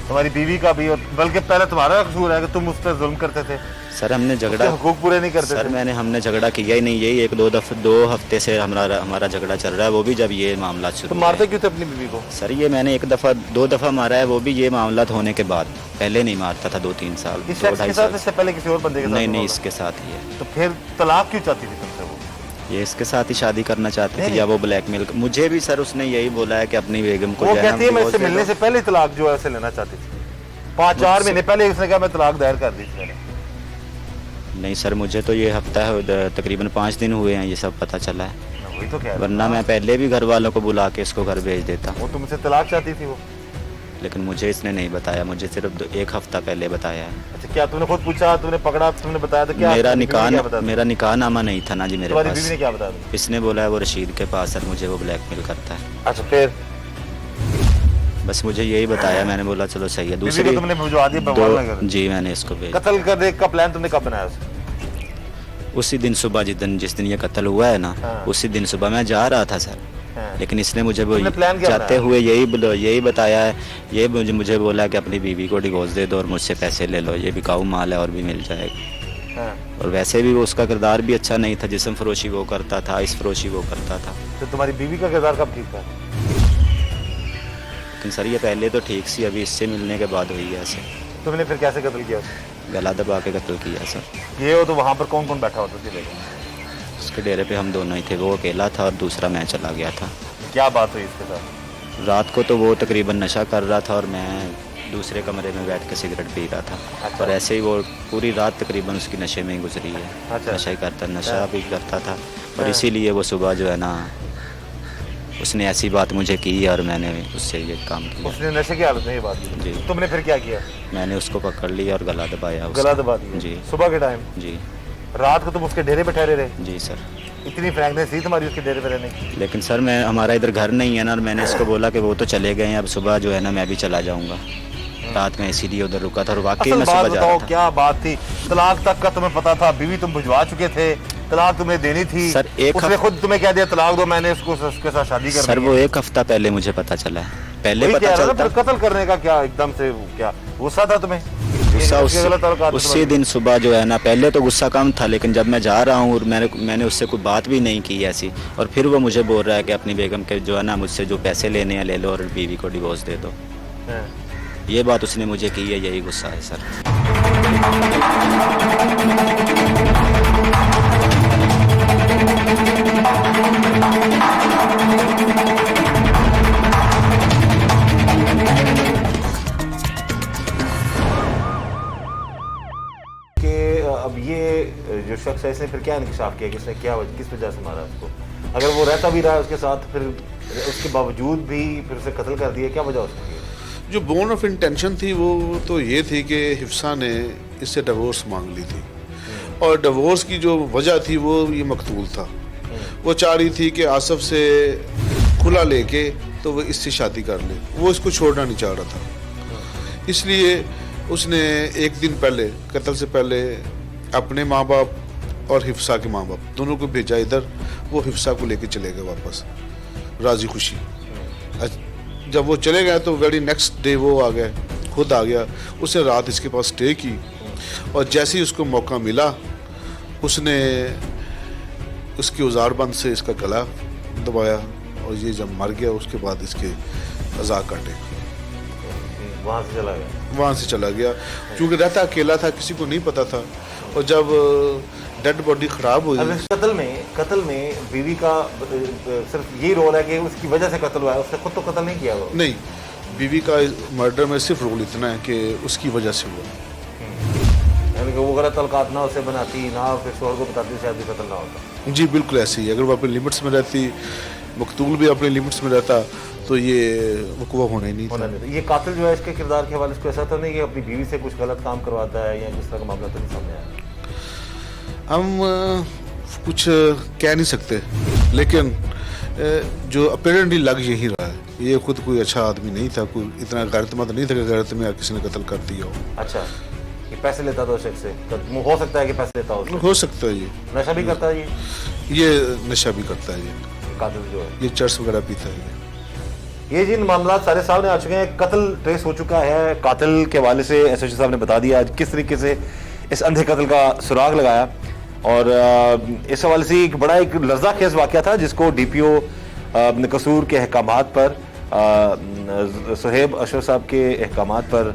तुम्हारी बीवी का भी, और बल्कि पहले तुम्हारा कसूर है कि तुम उस पर जुल्म करते थे, सर हमने झगड़ा हुकूक पूरे नहीं करते सर थे। हमने झगड़ा किया ही नहीं, यही 1-2 हफ्ते से हमारा झगड़ा चल रहा है, वो भी जब ये मामला शुरू तुम हुआ मारते है। क्यों थे अपनी बीवी को? सर ये मैंने 1-2 दफ़ा मारा है, वो भी ये मामला होने के बाद, पहले नहीं मारता था 2-3 साल, इस 2-2.5 शख्स के साल साथ इससे पहले किसी और बंदे के साथ? नहीं हुआ? इसके साथ ही है। तो फिर तलाक क्यों चाहती थी तुमसे वो? ये इसके साथ ही शादी करना चाहती नहीं, थी, या वो ब्लैकमेल मुझे भी सर उसने यही बोला है कि अपनी बेगम को वो जो है कहती है मैं divorce इससे दे मिलने दो। से पहले तलाक जो है उसे लेना चाहती थी। 5-4 महीने पहले उसने कहा मैं तलाक दायर कर दी थी मैंने। नहीं सर मुझे तो ये हफ्ता है तकरीबन 5 दिन हुए हैं ये सब पता चला है, वही तो कह रहा वरना मैं पहले भी घर वालों को बुला के इसको घर भेज देता, वो तुमसे तलाक चाहती थी वो? लेकिन मुझे इसने नहीं बताया, मुझे सिर्फ 1 हफ्ता पहले बताया है। अच्छा, क्या तूने खुद पूछा, तूने पकड़ा, तुमने बताया? तो क्या मेरा निकाहनामा नहीं था ना जी मेरे तुम्हारी पास। बीवी ने क्या बताया तुम्हें? इसने बोला है वो रशीद के पास है, मुझे वो ब्लैकमेल करता है। अच्छा, फिर बस मुझे यही बताया, मैंने बोला चलो सही है। बीवी दूसरी को तुमने भिजवा दिया बवाल नगर? जी मैंने इसको भेजा। कत्ल करने का प्लान तुमने कब बनाया उसे? उसी दिन सुबह जिस दिन ये कत्ल हुआ है ना, हाँ। उसी दिन सुबह मैं जा रहा था सर, हाँ। लेकिन इसने मुझे वो तुमने प्लान क्या जाते बनाया? हुए यही बताया है, ये मुझे बोला कि अपनी बीवी को डिवोर्स दे दो और मुझसे पैसे ले लो, ये बिकाऊ माल है और भी मिल जाएगा। हाँ। और वैसे भी वो उसका किरदार भी अच्छा नहीं था, जिस्म फरोशी वो करता था, इस फरोशी वो करता था। तो तुम्हारी बीवी का किरदार कब ठीक था? लेकिन सर ये पहले तो ठीक सी, अभी इससे मिलने के बाद हुई है ऐसे। तुमने फिर कैसे कत्ल किया? गला दबा के कत्ल किया सर। ये हो तो वहाँ पर कौन कौन बैठा होता था? उसके डेरे पे हम दोनों ही थे, वो अकेला था और दूसरा मैं चला गया था। क्या बात हुई इसके साथ? रात को तो वो तकरीबन नशा कर रहा था और मैं दूसरे कमरे में बैठ के सिगरेट पी रहा था। अच्छा। और ऐसे ही वो पूरी रात तकरीबन उसकी नशे में ही गुजरी है। अच्छा। नशा ही करता, नशा भी करता था और इसीलिए वो सुबह जो है ना, उसने ऐसी बात मुझे की और मैंने उससे ये काम किया। उसने नशे की हालत में ये बात की? जी। तुमने फिर क्या किया? मैंने उसको पकड़ लिया और गला दबाया उसका। गला दबा दिया? जी। सुबह के टाइम? जी रात को तुम उसके डेरे पे ठहरे रहे? जी सर। इतनी फ्रैंकनेस थी तुम्हारी उसके डेरे पे रहने की? लेकिन सर मैं, हमारा इधर घर नहीं है ना, और मैंने इसको बोला कि वो तो चले गए हैं, अब सुबह जो है ना मैं भी चला जाऊंगा। रात में इसीलिए उधर रुका था और वाकई असल मैं बात सुबह जा रहा बताओ, था। क्या बात थी? तलाक तक का तुम्हें पता था, बीवी तुम भिजवा चुके थे, तलाक तुम्हें देनी थी। सर, एक उसने खुद तुम्हें कह दिया तलाक दो, मैंने उसके साथ शादी कर सर वो एक हफ्ता पहले मुझे पता चला है। पहले पता चलता, फिर कत्ल करने का क्या एकदम से? क्या गुस्सा था तुम्हें? गुस्सा उसके गलत ताल्लुकात थे उसी तुम्हारे? दिन सुबह जो है ना, पहले तो गुस्सा कम था, लेकिन जब मैं जा रहा हूँ और मैंने उससे कोई बात भी नहीं की ऐसी, और फिर वो मुझे बोल रहा है कि अपनी बेगम के जो है ना मुझसे जो पैसे लेने हैं ले लो और बीवी को डिवोर्स दे दो। हाँ। ये बात उसने मुझे की है, यही गुस्सा है सर। अब ये जो शख्स है इसने फिर क्या इंकशाफ किया कि इसने क्या किस वजह से मारा उसको? अगर वो रहता भी रहा उसके साथ, फिर उसके बावजूद भी फिर उसे कत्ल कर दिया, क्या वजह हो सकती है? जो बोन ऑफ इंटेंशन थी वो तो ये थी कि हिफ्सा ने इससे डिवोर्स मांग ली थी, और डिवोर्स की जो वजह थी वो ये मकतूल था। वो चाह रही थी कि आसफ से खुला लेके तो वो इससे शादी कर ले, वो इसको छोड़ना नहीं चाह रहा था। इसलिए उसने एक दिन पहले, कत्ल से पहले, अपने माँ बाप और हिफ्सा के माँ बाप दोनों को भेजा इधर। वो हिफ्सा को लेके चले गए वापस राजी खुशी। जब वो चले गए तो वेरी नेक्स्ट डे वो आ गया, खुद आ गया। उसने रात इसके पास स्टे की और जैसे ही उसको मौका मिला उसने उसकी औजारबंद से इसका गला दबाया, और ये जब मर गया उसके बाद इसके अज़ा काटे। वहाँ से चला गया? वहाँ से चला गया, क्योंकि रहता अकेला था, किसी को नहीं पता था। और जब डेड बॉडी खराब हुई। अब इस कत्ल में बीवी का सिर्फ ये रोल है कि उसकी वजह से कत्ल हुआ है, उसने खुद तो कत्ल नहीं किया? वो नहीं, बीवी का मर्डर में सिर्फ रोल इतना है कि उसकी वजह से हुआ। यानी कि वो गलत तल्कात ना उसे बनाती, ना फिर शोहर को बताती, शायद भी कत्ल ना होता। जी बिल्कुल ऐसे ही। अगर वो अपने लिमिट्स में रहती, मकतूल भी अपने लिमिट्स में रहता, तो ये वक़्वा होना ही नहीं था। ये कातिल जो है इसके किरदार के हवाले से ऐसा तो नहीं कि अपनी बीवी से कुछ गलत काम करवाता है या किस तरह का मामला तो नहीं सामने आया? हम कुछ कह नहीं सकते, लेकिन जो अपेरेंटली लग यही रहा है, ये खुद कोई अच्छा आदमी नहीं था, कोई इतना गैरतमंद नहीं था कि गैरत में किसी ने कत्ल कर दिया हो। अच्छा, ये पैसे लेता था शख्स से? हो सकता है कि पैसे लेता हो सकता है। ये नशा भी करता है? ये नशा भी करता है। ये कातिल जो है ये चर्स वगैरह पीता है। ये जिन मामला सारे सामने आ चुके हैं, कत्ल ट्रेस हो चुका है। कातिल के हवाले से एसओजी साहब ने बता दिया आज किस तरीके से इस अंधे कत्ल का सुराग लगाया, और इस हवाले से एक बड़ा एक लर्ज़ाखेज़ वाक़या था जिसको डीपीओ कसूर के अहकामात पर, सुहेब अशरफ साहब के अहकामात पर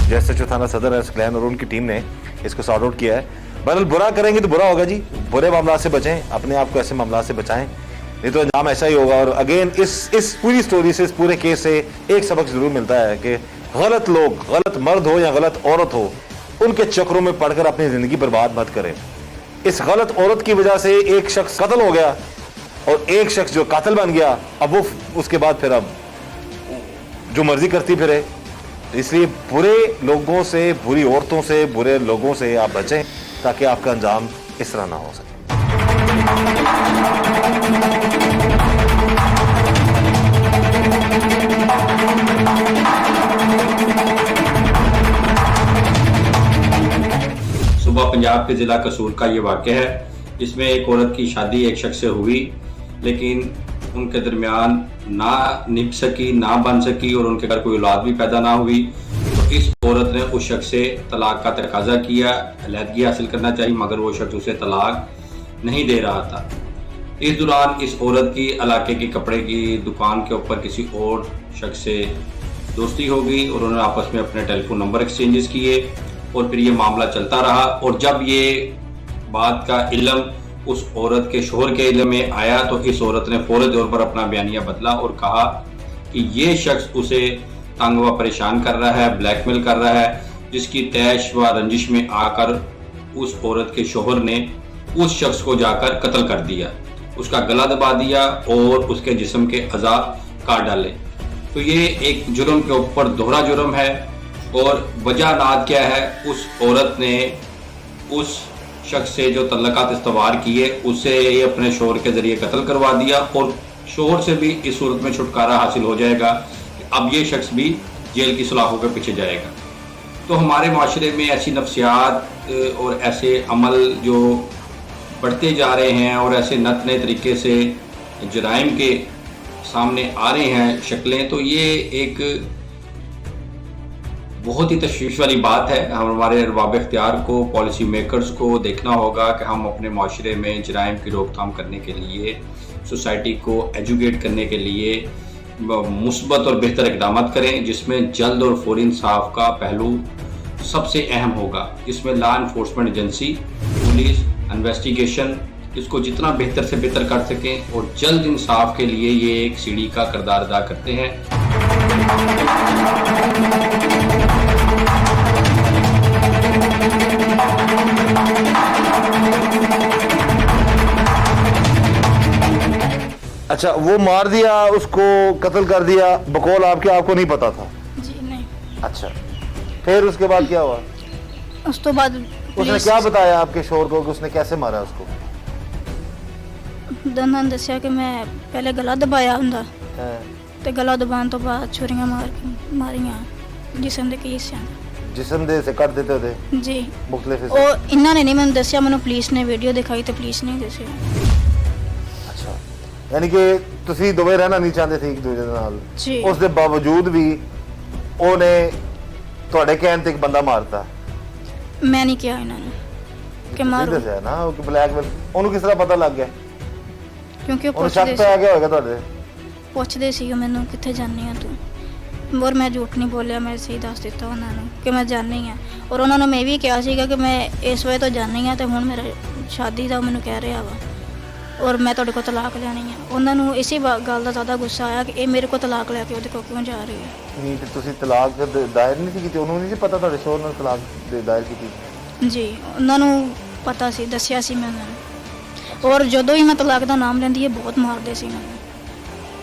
जो एसएचओ थाना सदर है सकलैन और उनकी टीम ने इसको सॉर्ट आउट किया है। बहरहाल बुरा करेंगे तो बुरा होगा जी, बुरे मामला से बचें, अपने आप को ऐसे मामला से बचाएं, नहीं तो अंजाम ऐसा ही होगा। और अगेन इस पूरी स्टोरी से, इस पूरे केस से एक सबक जरूर मिलता है कि गलत लोग, गलत मर्द हो या गलत औरत हो, उनके चक्रों में पड़कर अपनी जिंदगी बर्बाद मत करें। इस गलत औरत की वजह से एक शख्स कत्ल हो गया और एक शख्स जो कातिल बन गया, अब वो उसके बाद फिर अब जो मर्जी करती फिरे। इसलिए बुरे लोगों से, बुरी औरतों से, बुरे लोगों से आप बचें ताकि आपका अंजाम इस तरह ना हो सके। सुबह पंजाब के ज़िला कसूर का ये वाक़या है, जिसमें एक औरत की शादी एक शख्स से हुई, लेकिन उनके दरमियान ना निभ सकी, ना बन सकी और उनके घर कोई औलाद भी पैदा ना हुई। तो इस औरत ने उस शख्स से तलाक का तकाजा किया, अलहदगी हासिल करना चाहिए, मगर वो शख्स उसे तलाक नहीं दे रहा था। इस दौरान इस औरत की इलाके के कपड़े की दुकान के ऊपर किसी और शख्स से दोस्ती हो गई और उन्होंने आपस में अपने टेलीफोन नंबर एक्सचेंजेस किए और फिर ये मामला चलता रहा। और जब ये बात का इल्म उस औरत के शोहर के इल्म में आया तो इस औरत ने फौरी तौर पर अपना बयानिया बदला और कहा कि ये शख्स उसे तंग व परेशान कर रहा है, ब्लैकमेल कर रहा है, जिसकी तैश व रंजिश में आकर उस औरत के शोहर ने उस शख्स को जाकर कत्ल कर दिया, उसका गला दबा दिया और उसके जिस्म के अज़ा काट डाले। तो ये एक जुर्म के ऊपर दोहरा जुर्म है। और वजह नाद क्या है, उस औरत ने उस शख्स से जो तल्लकात इस्तवार किए उससे ये अपने शोहर के ज़रिए कत्ल करवा दिया और शोहर से भी इस सूरत में छुटकारा हासिल हो जाएगा कि अब ये शख्स भी जेल की सलाखों के पीछे जाएगा। तो हमारे माशरे में ऐसी नफ्सियात और ऐसे अमल जो बढ़ते जा रहे हैं और ऐसे नत नए तरीके से जराइम के सामने आ रहे हैं शक्लें, तो ये एक बहुत ही तशवीश वाली बात है। हमारे अरबाब इख्तियार को, पॉलिसी मेकर्स को देखना होगा कि हम अपने माशरे में जराइम की रोकथाम करने के लिए, सोसाइटी को एजुकेट करने के लिए मुस्बत और बेहतर इक़दाम करें, जिसमें जल्द और फौरी इंसाफ का पहलू सबसे अहम होगा। इसमें law enforcement agency, police, investigation इसको जितना बेहतर से बेहतर कर सकें और जल्द इंसाफ के लिए ये एक सीढ़ी का किरदार अदा करते हैं। अच्छा, वो मार दिया, उसको कत्ल कर दिया बकौल आपके, आपको नहीं पता था? जी नहीं। अच्छा, फिर उसके बाद क्या हुआ? उस तो बाद उसने क्या बताया आपके शोहर को कि उसने कैसे मारा उसको? ਦੋਨਾਂ ਨੇ ਦੱਸਿਆ ਕਿ ਮੈਂ ਪਹਿਲੇ ਗਲਾ ਦਬਾਇਆ ਹੁੰਦਾ हैं, ਤੇ ਗਲਾ ਦਬਾਉਣ ਤੋਂ ਬਾਅਦ ਛੁਰੀਆਂ ਮਾਰੀਆਂ ਜਿਸਮ ਦੇ ਕਈ ਹਿੱਸਿਆਂ जिस्म दे से कट देते थे ਜੀ मुख्तलिफ हिस्से? ਉਹ ਇਹਨਾਂ ਨੇ ਨਹੀਂ ਮੈਨੂੰ ਦੱਸਿਆ, ਮੈਨੂੰ ਪੁਲਿਸ ਨੇ ਵੀਡੀਓ ਦਿਖਾਈ ਤੇ ਪੁਲਿਸ ਨੇ ਦੱਸਿਆ। ਅੱਛਾ, ਯਾਨੀ ਕਿ ਤੁਸੀਂ ਦੋਵੇਂ ਰਹਿਣਾ ਨਹੀਂ ਚਾਹੁੰਦੇ ਸੀ ਇੱਕ ਦੂਜੇ ਦੇ ਨਾਲ, ਜੀ। ਉਸ ਦੇ ਬਾਵਜੂਦ ਵੀ ਉਹਨੇ ਤੁਹਾਡੇ ਕਹਿਣ ਤੇ ਇੱਕ ਬੰਦਾ ਮਾਰਤਾ? ਮੈਂ ਨਹੀਂ ਕਿਹਾ ਇਹਨਾਂ ਨੂੰ ਕਿ ਤੁਸੀਂ ਮਾਰੋ, ਦੱਸਿਆ ਨਾ ਉਹ ਕਿ ਬਲੈਕਮੇਲ, ਉਹਨੂੰ ਕਿਸ ਤਰ੍ਹਾਂ ਪਤਾ ਲੱਗ ਗਿਆ? ਕਿਉਂਕਿ ਉਹ ਉਹਨੂੰ ਸ਼ੱਕ ਪੁੱਛਦੇ ਪੈ ਗਿਆ ਹੋਵੇਗਾ ਤੁਹਾਡੇ? ਪੁੱਛਦੇ ਸੀ ਮੈਨੂੰ ਕਿੱਥੇ ਜਾਂਦੀ ਆ ਤੂੰ, ਔਰ ਮੈਂ ਝੂਠ ਨਹੀਂ ਬੋਲਿਆ, ਮੈਂ ਸਹੀ ਦੱਸ ਦਿੱਤਾ ਉਹਨਾਂ ਨੂੰ ਕਿ ਮੈਂ ਜਾਂਦੀ ਆ। ਔਰ ਉਹਨਾਂ ਨੂੰ ਮੈਂ ਵੀ ਕਿਹਾ ਸੀਗਾ ਕਿ ਮੈਂ ਇਸ ਵਜ੍ਹਾ ਤੋਂ ਜਾਂਦੀ ਆ ਤੇ ਹੁਣ ਮੇਰਾ ਸ਼ਾਦੀ ਦਾ ਮੈਨੂੰ ਕਹਿ ਰਿਹਾ ਵਾ ਔਰ ਮੈਂ ਤੁਹਾਡੇ ਕੋਲ ਤਲਾਕ ਲੈਣੀ ਆ। ਉਹਨਾਂ ਨੂੰ ਇਸੇ ਗੱਲ ਦਾ ਜ਼ਿਆਦਾ ਗੁੱਸਾ ਆਇਆ ਕਿ ਇਹ ਮੇਰੇ ਕੋਲ ਤਲਾਕ ਲੈ ਕੇ ਉਹਦੇ ਕੋਲ ਕਿਉਂ ਜਾ ਰਹੀ ਹੈ। ਨਹੀਂ ਤੇ ਤੁਸੀਂ ਤਲਾਕ ਦਾਇਰ ਨਹੀਂ ਸੀ ਕੀਤੀ? ਉਹਨੂੰ ਨਹੀਂ ਸੀ ਪਤਾ ਤੁਹਾਡੇ ਸ਼ੋਹਰ ਨੇ ਤਲਾਕ ਦਾਇਰ ਕੀਤੀ? ਜੀ ਉਹਨਾਂ ਨੂੰ ਪਤਾ ਸੀ, ਦੱਸਿਆ ਸੀ ਮੈਂ ਉਹਨਾਂ ਨੂੰ। ਔਰ ਜਦੋਂ ਹੀ ਮੈਂ ਤਲਾਕ ਦਾ ਨਾਮ ਲੈਂਦੀ ਇਹ ਬਹੁਤ ਮਾਰਦੇ ਸੀ ਮੈਨੂੰ।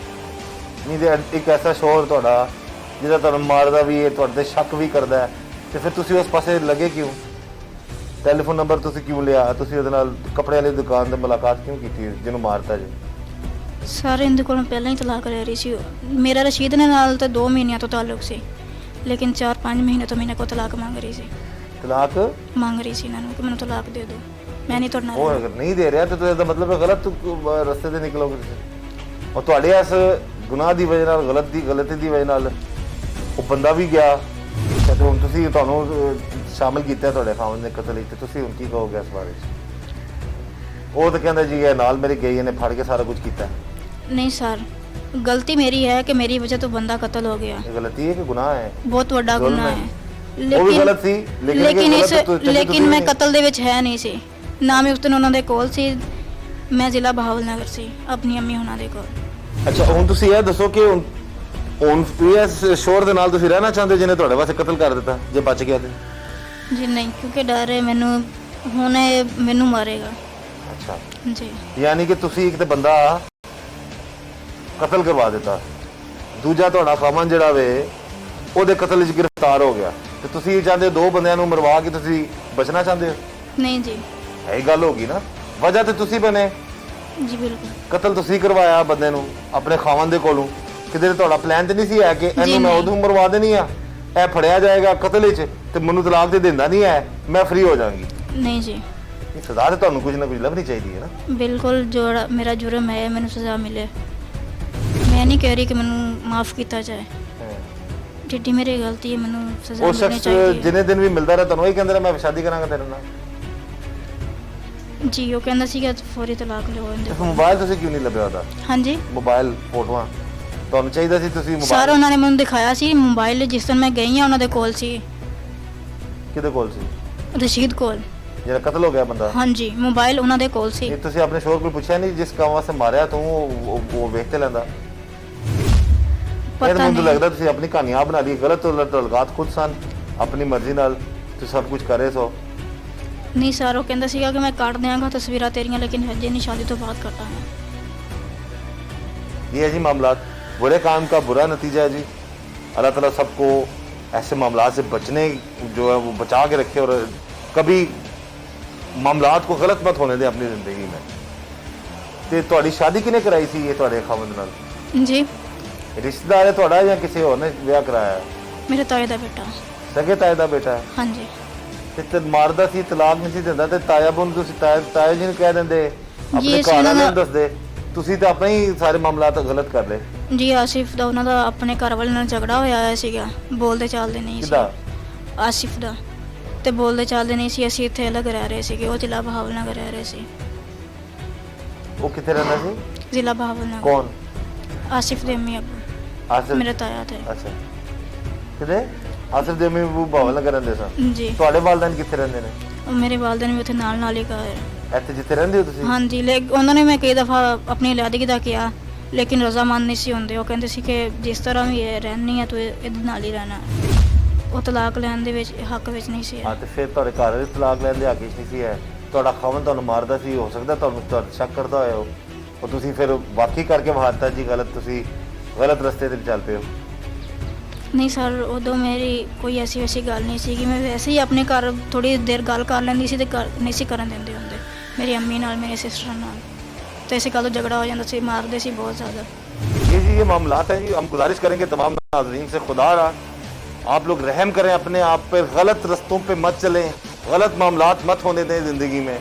ਨਹੀਂ ਤੇ ਇੱਕ ਐਸਾ ਸ਼ੋਹਰ ਤੁਹਾਡਾ ਜਿਹਦਾ ਤੁਹਾਨੂੰ ਮਾਰਦਾ ਵੀ ਹੈ, ਤੁਹਾਡੇ ਤੇ ਸ਼ੱਕ ਵੀ ਕਰਦਾ ਹੈ, ਤੇ ਫਿਰ ਤੁਸੀਂ ਉਸ ਪਾਸੇ ਲੱਗੇ ਕਿਉਂ? ਟੈਲੀਫੋਨ ਨੰਬਰ ਤੁਸੀਂ ਕਿਉਂ ਲਿਆ? ਤੁਸੀਂ ਉਹਦੇ ਨਾਲ ਕੱਪੜੇ ਵਾਲੀ ਦੁਕਾਨ ਤੇ ਮੁਲਾਕਾਤ ਕਿਉਂ ਕੀਤੀ ਜਿਹਨੂੰ ਮਾਰਤਾ ਜੀ? ਸਾਰੇ ਇਹਦੇ ਕੋਲੋਂ ਪਹਿਲਾਂ ਹੀ ਤਲਾਕ ਲੈ ਰਹੀ ਸੀ। ਮੇਰਾ ਰਸ਼ੀਦ ਨੇ ਨਾਲ ਤਾਂ 2 ਮਹੀਨਿਆਂ ਤੋਂ ਤਾਲੁਕ ਸੀ, ਲੇਕਿਨ 4-5 ਮਹੀਨੇ ਤੋਂ ਮੇਰੇ ਕੋਲ ਤਲਾਕ ਮੰਗ ਰਹੀ ਸੀ। ਤਲਾਕ ਮੰਗ ਰਹੀ ਸੀ ਇਹਨਾਂ ਨੂੰ ਕਿ ਮੈਨੂੰ ਤਲਾਕ ਦੇ ਦਿਓ, ਮੈਂ ਨਹੀਂ ਤੁਹਾਡੇ ਨਾਲ ਉਹ ਰਹਿਣਾ। ਅਗਰ ਨਹੀਂ ਦੇ ਰਿਹਾ ਤੇ ਤੁਸੀਂ ਇਹਦਾ ਮਤਲਬ ਹੈ ਗਲਤ ਰਸਤੇ ਤੇ ਨਿਕਲੋਗੇ ਤੁਸੀਂ। ਔਰ ਤੁਹਾਡੇ ਇਸ ਗੁਨਾਹ ਦੀ ਵਜ੍ਹਾ ਨਾਲ, ਗਲਤੀ ਦੀ ਵਜ੍ਹਾ ਨਾਲ ਉਹ ਬੰਦਾ ਵੀ ਗਿਆ ਤੇ ਹੁਣ ਤੁਸੀਂ ਤੁਹਾਨੂੰ ਸ਼ਾਮਿਲ ਕੀਤਾ ਤੁਹਾਡੇ ਖਾਵਨ ਨੇ ਕਤਲ ਵਿੱਚ, ਤੇ ਤੁਸੀਂ ਹੁਣ ਕੀ ਕਹੋਗੇ ਇਸ ਬਾਰੇ 'ਚ? ਉਹ ਤਾਂ ਕਹਿੰਦਾ ਜੀ ਇਹ ਨਾਲ ਮੇਰੇ ਗਈ, ਇਹਨੇ ਫੜ ਕੇ ਸਾਰਾ ਕੁਝ ਕੀਤਾ। ਨਹੀਂ ਸਰ, ਗਲਤੀ ਮੇਰੀ ਹੈ ਕਿ ਮੇਰੀ ਵਜ੍ਹਾ ਤੋਂ ਬੰਦਾ ਕਤਲ ਹੋ ਗਿਆ। ਇਹ ਗਲਤੀ ਹੈ ਕਿ ਗੁਨਾਹ ਹੈ? ਬਹੁਤ ਵੱਡਾ ਜ਼ੁਲਮ ਗੁਨਾਹ ਹੈ। ਹੈ। ਉਹ ਵੀ ਗਲਤ ਸੀ, ਲੇਕਿਨ ਮੈਂ ਕਤਲ ਦੇ ਵਿੱਚ ਹੈ ਨਹੀਂ ਸੀ, ਨਾ ਮੈਂ ਉਸ ਦਿਨ ਉਹਨਾਂ ਦੇ ਕੋਲ ਸੀ। ਮੈਂ ਜ਼ਿਲ੍ਹਾ ਬਹਾਵਲਨਗਰ ਸੀ ਆਪਣੀ ਅੰਮੀ ਉਹਨਾਂ ਦੇ ਕੋਲ। ਅੱਛਾ, ਹੁਣ ਤੁਸੀਂ ਇਹ ਦੱਸੋ ਕਿ ਹੁਣ ਇਸ ਸ਼ੋਰ ਦੇ ਨਾਲ ਤੁਸੀਂ ਰਹਿਣਾ ਚਾਹੁੰਦੇ ਜਿਹਨੇ ਤੁਹਾਡੇ ਵਾਸਤੇ ਕਤਲ ਕਰ ਦਿੱਤਾ, ਜੇ ਬਚ ਗਿਆ ਤੇ? ਜੀ ਨਹੀਂ, ਕਿਉਂਕਿ ਡਰ ਹੈ ਮੈਨੂੰ, ਹੁਣ ਇਹ ਮੈਨੂੰ ਮਾਰੇਗਾ। ਅੱਛਾ, ਜੀ ਯਾਨੀ ਕਿ ਤੁਸੀਂ ਇੱਕ ਤੇ ਬੰਦਾ ਕਤਲ ਕਰਵਾ ਦਿੱਤਾ, ਦੂਜਾ ਤੁਹਾਡਾ ਖਾਮਨ ਜਿਹੜਾ ਵੇ ਉਹਦੇ ਕਤਲ ਵਿੱਚ ਗ੍ਰਿਫਤਾਰ ਹੋ ਗਿਆ, ਤੇ ਤੁਸੀਂ ਚਾਹੁੰਦੇ 2 ਬੰਦਿਆਂ ਨੂੰ ਮਰਵਾ ਕੇ ਤੁਸੀਂ ਬਚਣਾ ਚਾਹੁੰਦੇ ਹੋ? ਨਹੀਂ ਜੀ। ਇਹ ਗੱਲ ਹੋ ਗਈ ਨਾ, ਵਜ੍ਹਾ ਤੇ ਤੁਸੀਂ ਬਣੇ, ਜੀ ਬਿਲਕੁਲ। ਕਤਲ ਤੁਸੀਂ ਕਰਵਾਇਆ ਬੰਦੇ ਨੂੰ ਆਪਣੇ ਖਾਮਨ ਦੇ ਕੋਲੋਂ। ਕਿਤੇ ਤੁਹਾਡਾ ਪਲਾਨ ਤੇ ਨਹੀਂ ਸੀ ਹੈ ਕਿ ਇਹਨੂੰ ਮੈਂ ਨਹੀਂ। ਉਦੋਂ ਮਰਵਾ ਦੇਣੀ ਆ, ਇਹ ਫੜਿਆ ਜਾਏਗਾ ਕਤਲ ਵਿੱਚ ਤੇ ਮੈਨੂੰ ਤਲਾਕ ਦੇ ਦਿੰਦਾ ਨਹੀਂ ਹੈ, ਮੈਂ ਫ੍ਰੀ ਹੋ ਜਾਵਾਂਗੀ? ਨਹੀਂ ਜੀ, ਇਹ ਸਜ਼ਾ ਤੇ ਤੁਹਾਨੂੰ ਕੁਝ ਨਾ ਕੁਝ ਲੱਭਣੀ ਚਾਹੀਦੀ ਹੈ ਨਾ। ਬਿਲਕੁਲ ਜੋ ਮੇਰਾ ਜੁਰਮ ਹੈ ਮੈਨੂੰ ਸਜ਼ਾ ਮਿਲੇ। ਮੈਂ ਨਹੀਂ ਕਹਿ ਰਹੀ ਕਿ ਮੈਨੂੰ ਮਾਫ ਕੀਤਾ ਜਾਏ, ਜਿੱਡੀ ਮੇਰੀ ਗਲਤੀ ਹੈ ਮੈਨੂੰ ਸਜ਼ਾ ਉਹ ਮਿਲਣੀ ਸ਼ਖਸ ਚਾਹੀਦੀ ਹੈ। ਜਿੰਨੇ ਦਿਨ ਵੀ ਮਿਲਦਾ ਰਿਹਾ ਤੁਹਾਨੂੰ ਇਹ ਕਹਿੰਦਾ ਰਿਹਾ ਮੈਂ ਸ਼ਾਦੀ ਕਰਾਂਗਾ ਤੇਰੇ ਨਾਲ, ਜੀ ਉਹ ਕਹਿੰਦਾ ਸੀਗਾ ਫੌਰੀ ਤਲਾਕ ਲਓ ਇਹਦੇ। ਤੇ ਫਿਰ ਮੋਬਾਈਲ ਤੁਸੀਂ ਕਿਉਂ ਨਹੀਂ ਲੱਭਿਆ ਉਹਦਾ? ਹਾਂਜੀ, ਮੋਬਾਈਲ ਫੋਟੋਆਂ ਤੁਹਾਨੂੰ ਚਾਹੀਦਾ ਸੀ ਤੁਸੀਂ ਸਰ ਮੋਬਾਈਲ ਉਹਨਾਂ ਨੇ ਮੈਨੂੰ ਦਿਖਾਇਆ ਸੀ ਮੋਬਾਈਲ, ਜਿਸ ਦਿਨ ਮੈਂ ਗਈ ਆ ਉਹਨਾਂ ਦੇ ਕੋਲ ਸੀ, ਕਿਹਦੇ ਕੋਲ ਸੀ ਰਸ਼ੀਦ ਕੋਲ। ਜਿਹੜਾ ਕਤਲ ਹੋ ਗਿਆ ਬੰਦਾ? ਹਾਂਜੀ, ਮੋਬਾਈਲ ਉਹਨਾਂ ਦੇ ਕੋਲ ਸੀ। ਇਹ ਤੁਸੀਂ ਆਪਣੇ ਸ਼ੋਰ ਕੋਲ ਪੁੱਛਿਆ ਨਹੀਂ ਜਿਸ ਕੰਮ ਵਾਸਤੇ ਮਾਰਿਆ ਤੂੰ ਉਹ ਵੇਖ ਤੇ ਲੈਂਦਾ? ਇਹ ਪਤਾ ਮੈਨੂੰ ਨਹੀਂ ਲੱਗਦਾ ਤੁਸੀਂ ਆਪਣੀ ਕਹਾਣੀ ਆਪ ਬਣਾ ਲਈ, ਗਲਤ ਤਲਗਾਤ ਖੁਦ ਸਨ, ਆਪਣੀ ਮਰਜ਼ੀ ਨਾਲ ਤੁਸੀਂ ਸਭ ਕੁਝ ਕਰ ਰਹੇ ਸੋ। ਨਹੀਂ ਸਰ, ਉਹ ਕਹਿੰਦਾ ਸੀਗਾ ਕਿ ਮੈਂ ਕੱਟ ਦਿਆਂਗਾ ਤਸਵੀਰਾਂ ਤੇਰੀਆਂ, ਲੇਕਿन हजे नहीं, शादी तो बाद कटांगा। ये है जी मामलात, बुरे काम का बुरा नतीजा है जी। अल्लाह ताला सबको ऐसे मामलात से बचने जो है वो बचा के रखे और कभी मामलात को गलत मत होने दें अपनी ज़िंदगी में। ते ਤੁਹਾਡੀ शादी किने कराई थी ये ਤੁਹਾਡੇ ਖਾਵੰਦ ਨਾਲ? जी, रिश्तेदार है ਤੁਹਾਡਾ ਜਾਂ ਕਿਸੇ ਹੋਰ ਨੇ ਵਿਆਹ ਕਰਾਇਆ? मेरे ताए का बेटा। ਸਗੇ ਤਾਏ ਦਾ ਬੇਟਾ ਹੈ? हाँ जी। ਤੇ ਮਾਰਦਾ ਸੀ, ਤਲਾਕ ਨਹੀਂ ਸੀ ਦਿੰਦਾ ਤੇ ਤਾਇਆ ਬੋਲ ਤੁਸੀਂ ਤਾਇਆ ਜੀ ਨੂੰ ਕਹਿ ਦਿੰਦੇ, ਆਪਣੇ ਅਸੀਂ ਘਰ ਵਾਲਿਆਂ ਉਹਨਾਂ ਨੂੰ ਦੱਸਦੇ, ਤੁਸੀਂ ਤਾਂ ਆਪਣੇ ਹੀ ਸਾਰੇ ਮਾਮਲਾਤ ਗਲਤ ਕਰ ਲਏ। ਜੀ ਆਸਿਫ ਦਾ ਉਹਨਾਂ ਦਾ ਆਪਣੇ ਘਰ ਵਾਲੇ ਨਾਲ ਝਗੜਾ ਹੋਇਆ ਹੋਇਆ ਸੀਗਾ, ਬੋਲਦੇ ਚੱਲਦੇ ਨਹੀਂ ਸੀ। ਕਿਹਦਾ? ਆਸਿਫ ਦਾ। ਤੇ ਬੋਲਦੇ ਚੱਲਦੇ ਨਹੀਂ ਸੀ, ਅਸੀਂ ਇੱਥੇ ਅਲੱਗ ਰਹਿ ਰਹੇ ਸੀਗੇ, ਉਹ ਜ਼ਿਲ੍ਹਾ ਬਹਾਵਲਨਗਰ ਰਹਿ ਰਹੇ ਸੀ। ਉਹ ਕਿੱਥੇ ਰਹਿੰਦਾ ਸੀ? ਜ਼ਿਲ੍ਹਾ ਬਹਾਵਲਨਗਰ। ਕੌਣ? ਆਸਿਫ ਦੇ ਅੰਮੀ ਅੱਬੂ ਆਸਿਫ? ਮੇਰੇ ਤਾਇਆ थे। ਅੱਛਾ, ਕਿਤੇ ਆਸਿਫ ਦੇ ਮੀ ਭਾਵਲ ਨਗਰ ਰਹਿੰਦੇ ਸਨ। ਜੀ, ਤੁਹਾਡੇ ਵਾਲਦਨ ਕਿੱਥੇ ਰਹਿੰਦੇ ਨੇ? ਉਹ ਮੇਰੇ ਵਾਲਦਨ ਵੀ ਉੱਥੇ ਨਾਲ ਹੀ ਘਰ ਹੈ। ਇੱਥੇ ਜਿੱਥੇ ਰਹਿੰਦੇ ਹੋ ਤੁਸੀਂ? ਹਾਂਜੀ, ਉਹਨਾਂ ਨੇ ਮੈਂ ਕਈ ਦਫਾ ਆਪਣੀ ਅਲਾਦਗੀ ਦਾ ਕਿਹਾ, ਲੇਕਿਨ ਰਜ਼ਾਮੰਦ ਨਹੀਂ ਸੀ ਹੁੰਦੇ। ਉਹ ਕਹਿੰਦੇ ਸੀ ਕਿ ਜਿਸ ਤਰ੍ਹਾਂ ਵੀ ਇਹ ਰਹਿਣੀ ਹੈ ਤੂੰ ਇਹਦੇ ਨਾਲ ਹੀ ਰਹਿਣਾ। ਉਹ ਤਲਾਕ ਲੈਣ ਦੇ ਵਿੱਚ ਹੱਕ ਵਿੱਚ ਨਹੀਂ ਸੀ। ਹਾਂ, ਤੇ ਫਿਰ ਤੁਹਾਡੇ ਘਰ ਵਾਲੇ ਤਲਾਕ ਲੈਣ ਦੇ ਹੱਕ ਵਿੱਚ ਨਹੀਂ ਸੀ ਹੈ। ਤੁਹਾਡਾ ਖਾਵਨ ਤੁਹਾਨੂੰ ਮਾਰਦਾ ਸੀ, ਹੋ ਸਕਦਾ ਤੁਹਾਨੂੰ ਸ਼ੱਕ ਕਰਦਾ ਹੋਇਆ ਹੋ, ਉਹ ਤੁਸੀਂ ਫਿਰ ਵਾਕਈ ਕਰਕੇ ਵਹਾਤਾ ਜੀ ਗਲਤ, ਤੁਸੀਂ ਗਲਤ ਰਸਤੇ ਤੇ ਚੱਲ ਪਏ ਹੋ। ਨਹੀਂ ਸਰ, ਉਦੋਂ ਮੇਰੀ ਕੋਈ ਐਸੀ ਵੈਸੀ ਗੱਲ ਨਹੀਂ ਸੀ ਕਿ ਮੈਂ ਵੈਸੇ ਹੀ ਆਪਣੇ ਘਰ ਥੋੜੀ ਦੇਰ ਗੱਲ ਕਰ ਲੈਂਦੀ ਸੀ ਤੇ ਨਹੀਂ ਸੀ ਕਰਨ ਦਿੰਦੇ ਹੁੰਦੇ ਮੇਰੀ ਅੰਮੀ ਨਾਲ, ਮੇਰੇ ਸਿਸਟਰ ਨਾਲ। तो ऐसे कल झगड़ा हो जाता, मारते सी बहुत ज़्यादा। ये जी ये मामलात हैं जी, हम गुजारिश करेंगे तमाम नाज़रीन से, खुदा रहा आप लोग रहम करें अपने आप पे, गलत रस्तों पे मत चलें, गलत मामलात मत होने दें ज़िंदगी में।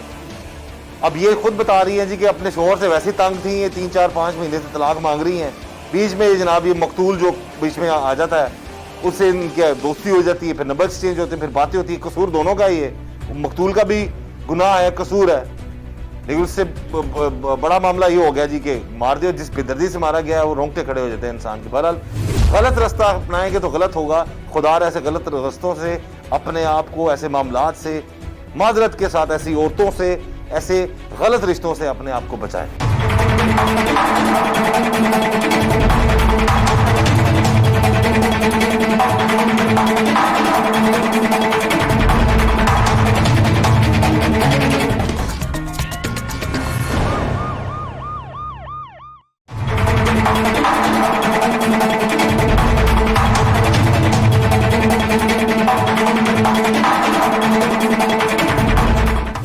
अब ये खुद बता रही हैं जी कि अपने शोहर से वैसे तंग थी, ये 3-4-5 महीने से तलाक मांग रही हैं। बीच में ये जनाब ये मकतूल जो बीच में आ जाता है, उससे इनकी दोस्ती हो जाती है, फिर नंबर एक्सचेंज होते हैं, फिर बातें होती है। कसूर दोनों का ही है, मकतूल का भी गुनाह है, कसूर है, लेकिन उससे बड़ा मामला ये हो गया जी कि मार दिया, जिस बेदर्दी से मारा गया है वो रोंगटे खड़े हो जाते हैं इंसान के। बहरहाल गलत रास्ता अपनाएंगे तो गलत होगा। खुदा ऐसे गलत रास्तों से, अपने आप को ऐसे मामलात से, माजरत के साथ ऐसी औरतों से, ऐसे गलत रिश्तों से अपने आप को बचाएं।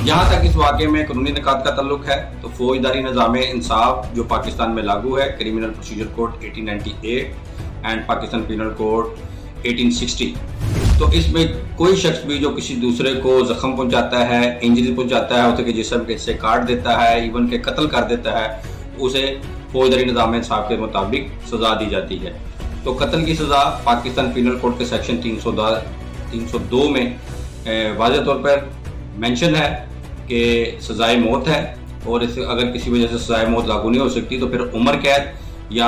जहाँ तक इस वाक़े में कानूनी निकात का ताल्लुक है तो फौजदारी निज़ाम इंसाफ जो पाकिस्तान में लागू है, criminal procedure code 1898 and Pakistan penal code 1860, तो इसमें कोई शख्स भी जो किसी दूसरे को जख्म पहुँचाता है, इंजरी पहुँचाता है, उसे के जिस्म के हिस्से काट देता है, इवन के कत्ल कर देता है, उसे फौजदारी निज़ाम इंसाफ के मुताबिक सज़ा दी जाती है। तो कत्ल की सज़ा पाकिस्तान पिनल कोड के सेक्शन 302 में वाज़ेह तौर पर मेंशन है कि सज़ाए मौत है, और इस अगर किसी वजह से सज़ाए मौत लागू नहीं हो सकती तो फिर उम्र कैद या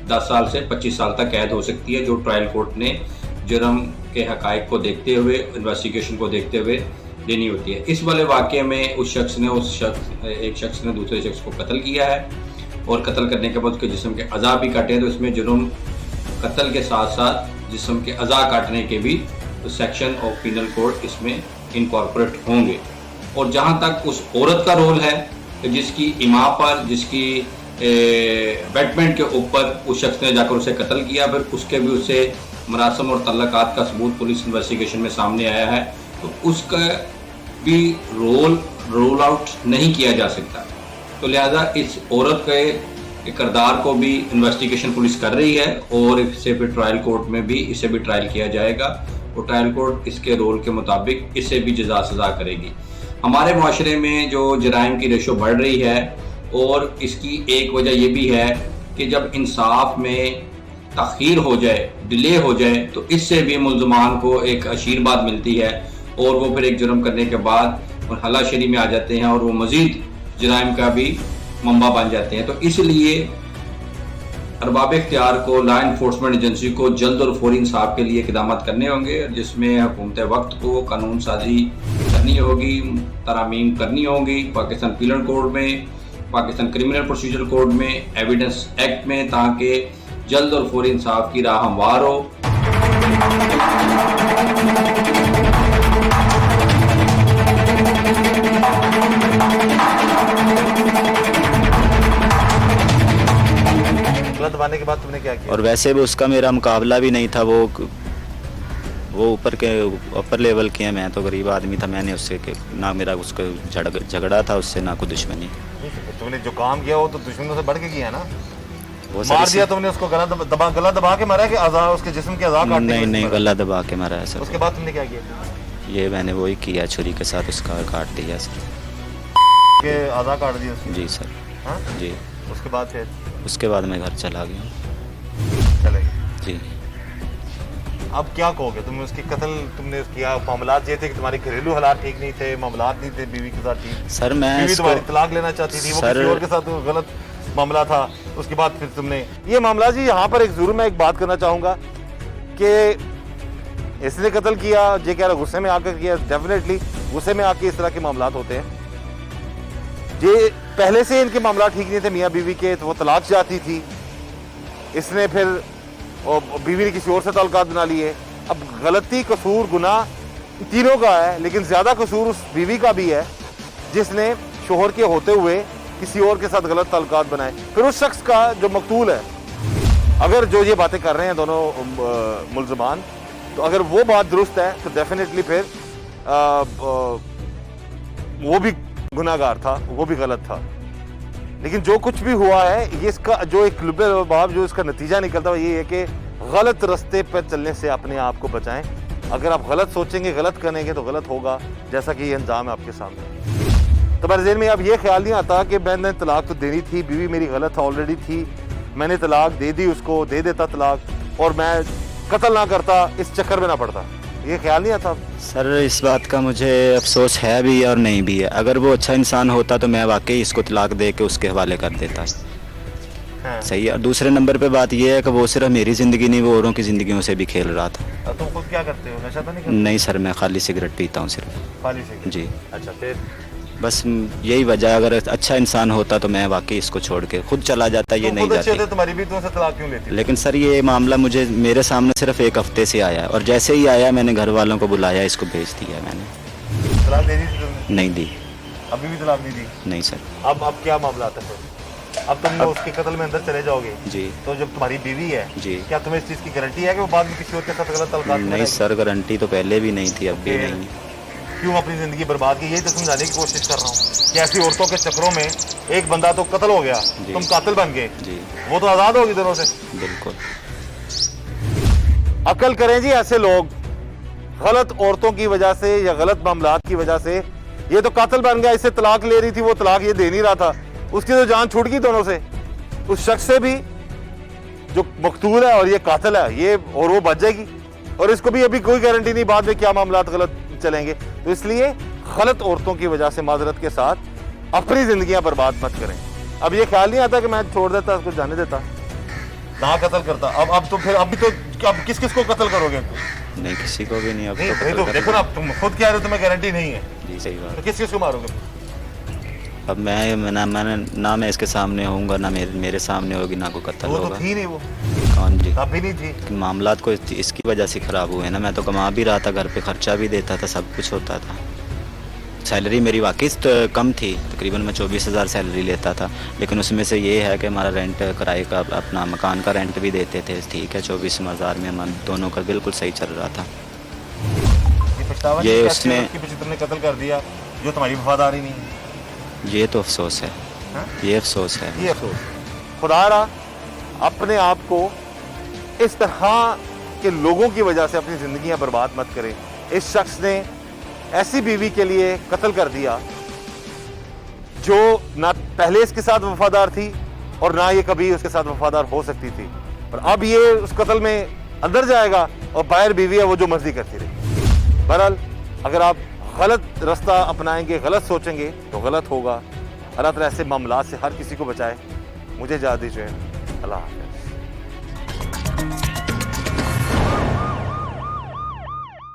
10 साल से 25 साल तक कैद हो सकती है, जो ट्रायल कोर्ट ने जुर्म के हक़ाइक़ को देखते हुए, इन्वेस्टिगेशन को देखते हुए देनी होती है। इस वाले वाक़े में एक शख्स ने दूसरे शख्स को कत्ल किया है, और कत्ल करने के बाद उसके जिस्म के अज़ा भी काटे हैं, तो इसमें जुर्म कत्ल के साथ साथ जिस्म के अज़ा काटने के भी सेक्शन ऑफ पिनल कोड इसमें इनकॉर्पोरेट होंगे। और जहाँ तक उस औरत का रोल है जिसकी इमा पर, जिसकी बेटमेंट के ऊपर उस शख्स ने जाकर उसे कत्ल किया, फिर उसके भी उससे मरासम और तल्लकात का सबूत पुलिस इन्वेस्टिगेशन में सामने आया है, तो उसका भी रोल आउट नहीं किया जा सकता। तो लिहाजा इस औरत के किरदार को भी इन्वेस्टिगेशन पुलिस कर रही है, और इसे फिर ट्रायल कोर्ट में भी इसे भी ट्रायल किया जाएगा, और ट्रायल कोर्ट इसके रोल के मुताबिक इसे भी जज़ा सज़ा करेगी। हमारे माशरे में जो जराइम की रेशो बढ़ रही है, और इसकी एक वजह यह भी है कि जब इंसाफ में तख़ीर हो जाए, डिले हो जाए, तो इससे भी मुल्ज़मान को एक आशीर्वाद मिलती है, और वो फिर एक जुर्म करने के बाद हलाशरी में आ जाते हैं, और वो मज़ीद जराइम का भी मंबा बन जाते हैं। तो इसलिए अरबाब इख्तियार को लॉ इन्फोर्समेंट एजेंसी को जल्द और फौरी इंसाफ के लिए इक़दाम करने होंगे, जिसमें हुकूमत वक्त को कानून साजी करनी होगी, तरामीम करनी होगी पाकिस्तान पीनल कोड में, पाकिस्तान क्रिमिनल प्रोसीजर कोड में, एविडेंस एक्ट में, ताकि जल्द और फौरी इंसाफ की राह हमवार हो। गलत दबाने के बाद तुमने क्या किया? और वैसे भी उसका मेरा मुकाबला भी नहीं था, वो ऊपर लेवल के हैं, मैं तो गरीब आदमी था, मैंने उससे ना मेरा उसका झगड़ा था उससे, ना कोई दुश्मनी। तुमने जो काम किया वो तो दुश्मनों से बढ़ के किया ना, वो मार दिया तुमने उसको, गला दबा के मारा कि आज़ा उसके जिस्म के आज़ा काट दिए? नहीं, गला दबा के मारा है सर। उसके बाद तुमने क्या किया? ये मैंने वही किया, छुरी के साथ उसका काट दिया सर। के आज़ा काट दिए उसके? जी सर। हाँ? जी। उसके बाद फिर? उसके बाद मैं घर चला गया। चले जी। अब क्या कहोगे तुम? उसकी कत्ल तुमने किया, मामलात ये थे कि तुम्हारे घरेलू हालात ठीक नहीं थे, मामलात नहीं थे बीवी के साथ ठीक, सर मैं बीवी तुम्हारी तलाक लेना चाहती थी, वो किसी और के साथ गलत मामला था, उसके बाद फिर तुमने ये मामला। जी यहाँ पर जरूर मैं एक बात करना चाहूँगा कि इसने कत्ल किया, ये कह रहा गुस्से में आकर किया, डेफिनेटली गुस्से में आके इस तरह के मामलात होते हैं। ये पहले से इनके मामला ठीक नहीं थे मियाँ बीवी के, तो वो तलाक चाहती थी, इसने फिर बीवी ने किसी और से ताल्लुकात बना लिए। अब गलती, कसूर, गुनाह तीनों का है, लेकिन ज़्यादा कसूर उस बीवी का भी है जिसने शोहर के होते हुए किसी और के साथ गलत ताल्लुकात बनाए। फिर उस शख्स का जो मकतूल है, अगर जो ये बातें कर रहे हैं दोनों मुल्ज़मान, तो अगर वो बात दुरुस्त है तो डेफिनेटली फिर वो भी गुनाहगार था, वो भी गलत था। लेकिन जो कुछ भी हुआ है, ये इसका जो एक लुबे जो इसका नतीजा निकलता है ये है कि गलत रास्ते पर चलने से अपने आप को बचाएं। अगर आप गलत सोचेंगे, गलत करेंगे तो गलत होगा, जैसा कि ये अंजाम है आपके सामने। तो मेरे ज़हन में अब ये ख्याल नहीं आता कि मैंने तलाक तो देनी थी, बीवी मेरी गलत ऑलरेडी थी, मैंने तलाक दे दी, उसको दे देता तलाक, और मैं कत्ल ना करता, इस चक्कर में ना पड़ता। ये ख्याल नहीं आता सर? इस बात का मुझे अफसोस है भी और नहीं भी है। अगर वो अच्छा इंसान होता तो मैं वाकई इसको तलाक दे के उसके हवाले कर देता। हाँ। सही है। और दूसरे नंबर पे बात ये है कि वो सिर्फ मेरी ज़िंदगी नहीं, वो औरों की ज़िंदगियों से भी खेल रहा था। तुम खुद क्या करते हो? नशा तो नहीं करते? नहीं सर, मैं खाली सिगरेट पीता हूँ सिर्फ। खाली सिगरेट? जी। अच्छा, फिर बस यही वजह, अगर अच्छा इंसान होता तो मैं वाकई इसको छोड़ के खुद चला जाता, ये नहीं जाती। तुम्हारी भी तुमसे तलाक क्यों लेती? लेकिन सर ये मामला मुझे मेरे सामने सिर्फ एक हफ्ते से आया है, और जैसे ही आया मैंने घर वालों को बुलाया, इसको भेज दिया मैंने। तलाक दे दी थी तुमने? नहीं दी। अभी भी तलाक नहीं दी? नहीं सर। अब क्या मामला आता है? अब तुम उसके कत्ल में अंदर चले जाओगे जी, तो जब तुम्हारी बीवी है जी, क्या तुम्हें इस चीज़ की गारंटी है कि वो बाद में किसी और के साथ गलत ताल्लुकात नहीं सर, गारंटी तो पहले भी नहीं थी, अब भी फिर नहीं। क्यों अपनी ज़िंदगी बर्बाद की? यही तो समझाने की कोशिश कर रहा हूँ कि ऐसी औरतों के चक्करों में एक बंदा तो कत्ल हो गया, तुम कातिल बन गए, जी, वो तो आज़ाद होगी दोनों से। बिल्कुल। अकल करें जी ऐसे लोग, गलत औरतों की वजह से या गलत मामलात की वजह से ये तो कातिल बन गया, इससे तलाक ले रही थी, वो तलाक ये दे नहीं रहा था, उसकी तो जान छूट गई दोनों से, उस शख्स से भी जो मकतूल है और ये कातिल है, ये और वो बच जाएगी, और इसको भी अभी कोई गारंटी नहीं बाद में क्या मामलात गलत चलेंगे। तो इसलिए गलत औरतों की वजह से माजरत के साथ अपनी जिंदगियां बर्बाद मत करें। अब ये ख्याल नहीं आता कि मैं छोड़ देता, उसको जाने देता, ना कत्ल करता। अब तो फिर अभी तो अब किस किस को कत्ल करोगे? नहीं, किसी को भी नहीं। अब नहीं भाई, तो देखो ना, तुम खुद कह रहे हो तुम्हें गारंटी नहीं है। जी सही बात। तो किस किस को मारोगे? अब मैं मैं इसके सामने होऊंगा, ना मेरे सामने होगी, ना कोई कत्ल वो तो होगा। थी नहीं, वो कौन जी? अभी नहीं थी। मामलात को इसकी वजह से ख़राब हुए ना। मैं तो कमा भी रहा था, घर पे खर्चा भी देता था, सब कुछ होता था। सैलरी मेरी वाकई कम थी, तकरीबन मैं 24,000 सैलरी लेता था, लेकिन उसमें से ये है कि हमारा रेंट, किराए का, अपना मकान का रेंट भी देते थे, ठीक है, 24,000 में हम दोनों का बिल्कुल सही चल रहा था। ये उसने तुमने कत्ल कर दिया जो तुम्हारी वफादारी नहीं है, ये तो अफसोस है। हा? ये अफसोस है। ये अफसोस। खुदा रहा अपने आप को इस तरह के लोगों की वजह से अपनी जिंदगियां बर्बाद मत करें। इस शख्स ने ऐसी बीवी के लिए कत्ल कर दिया जो ना पहले इसके साथ वफादार थी और ना ये कभी उसके साथ वफादार हो सकती थी, और अब ये उस कत्ल में अंदर जाएगा और बाहर बीवी है वो जो मर्जी करती रही। बहरहाल अगर आप गलत रास्ता अपनाएंगे, गलत सोचेंगे तो गलत होगा। अल्लाह ताला ऐसे मामलात से हर किसी को बचाए। मुझे इजाज़त दीजिए। अल्लाह।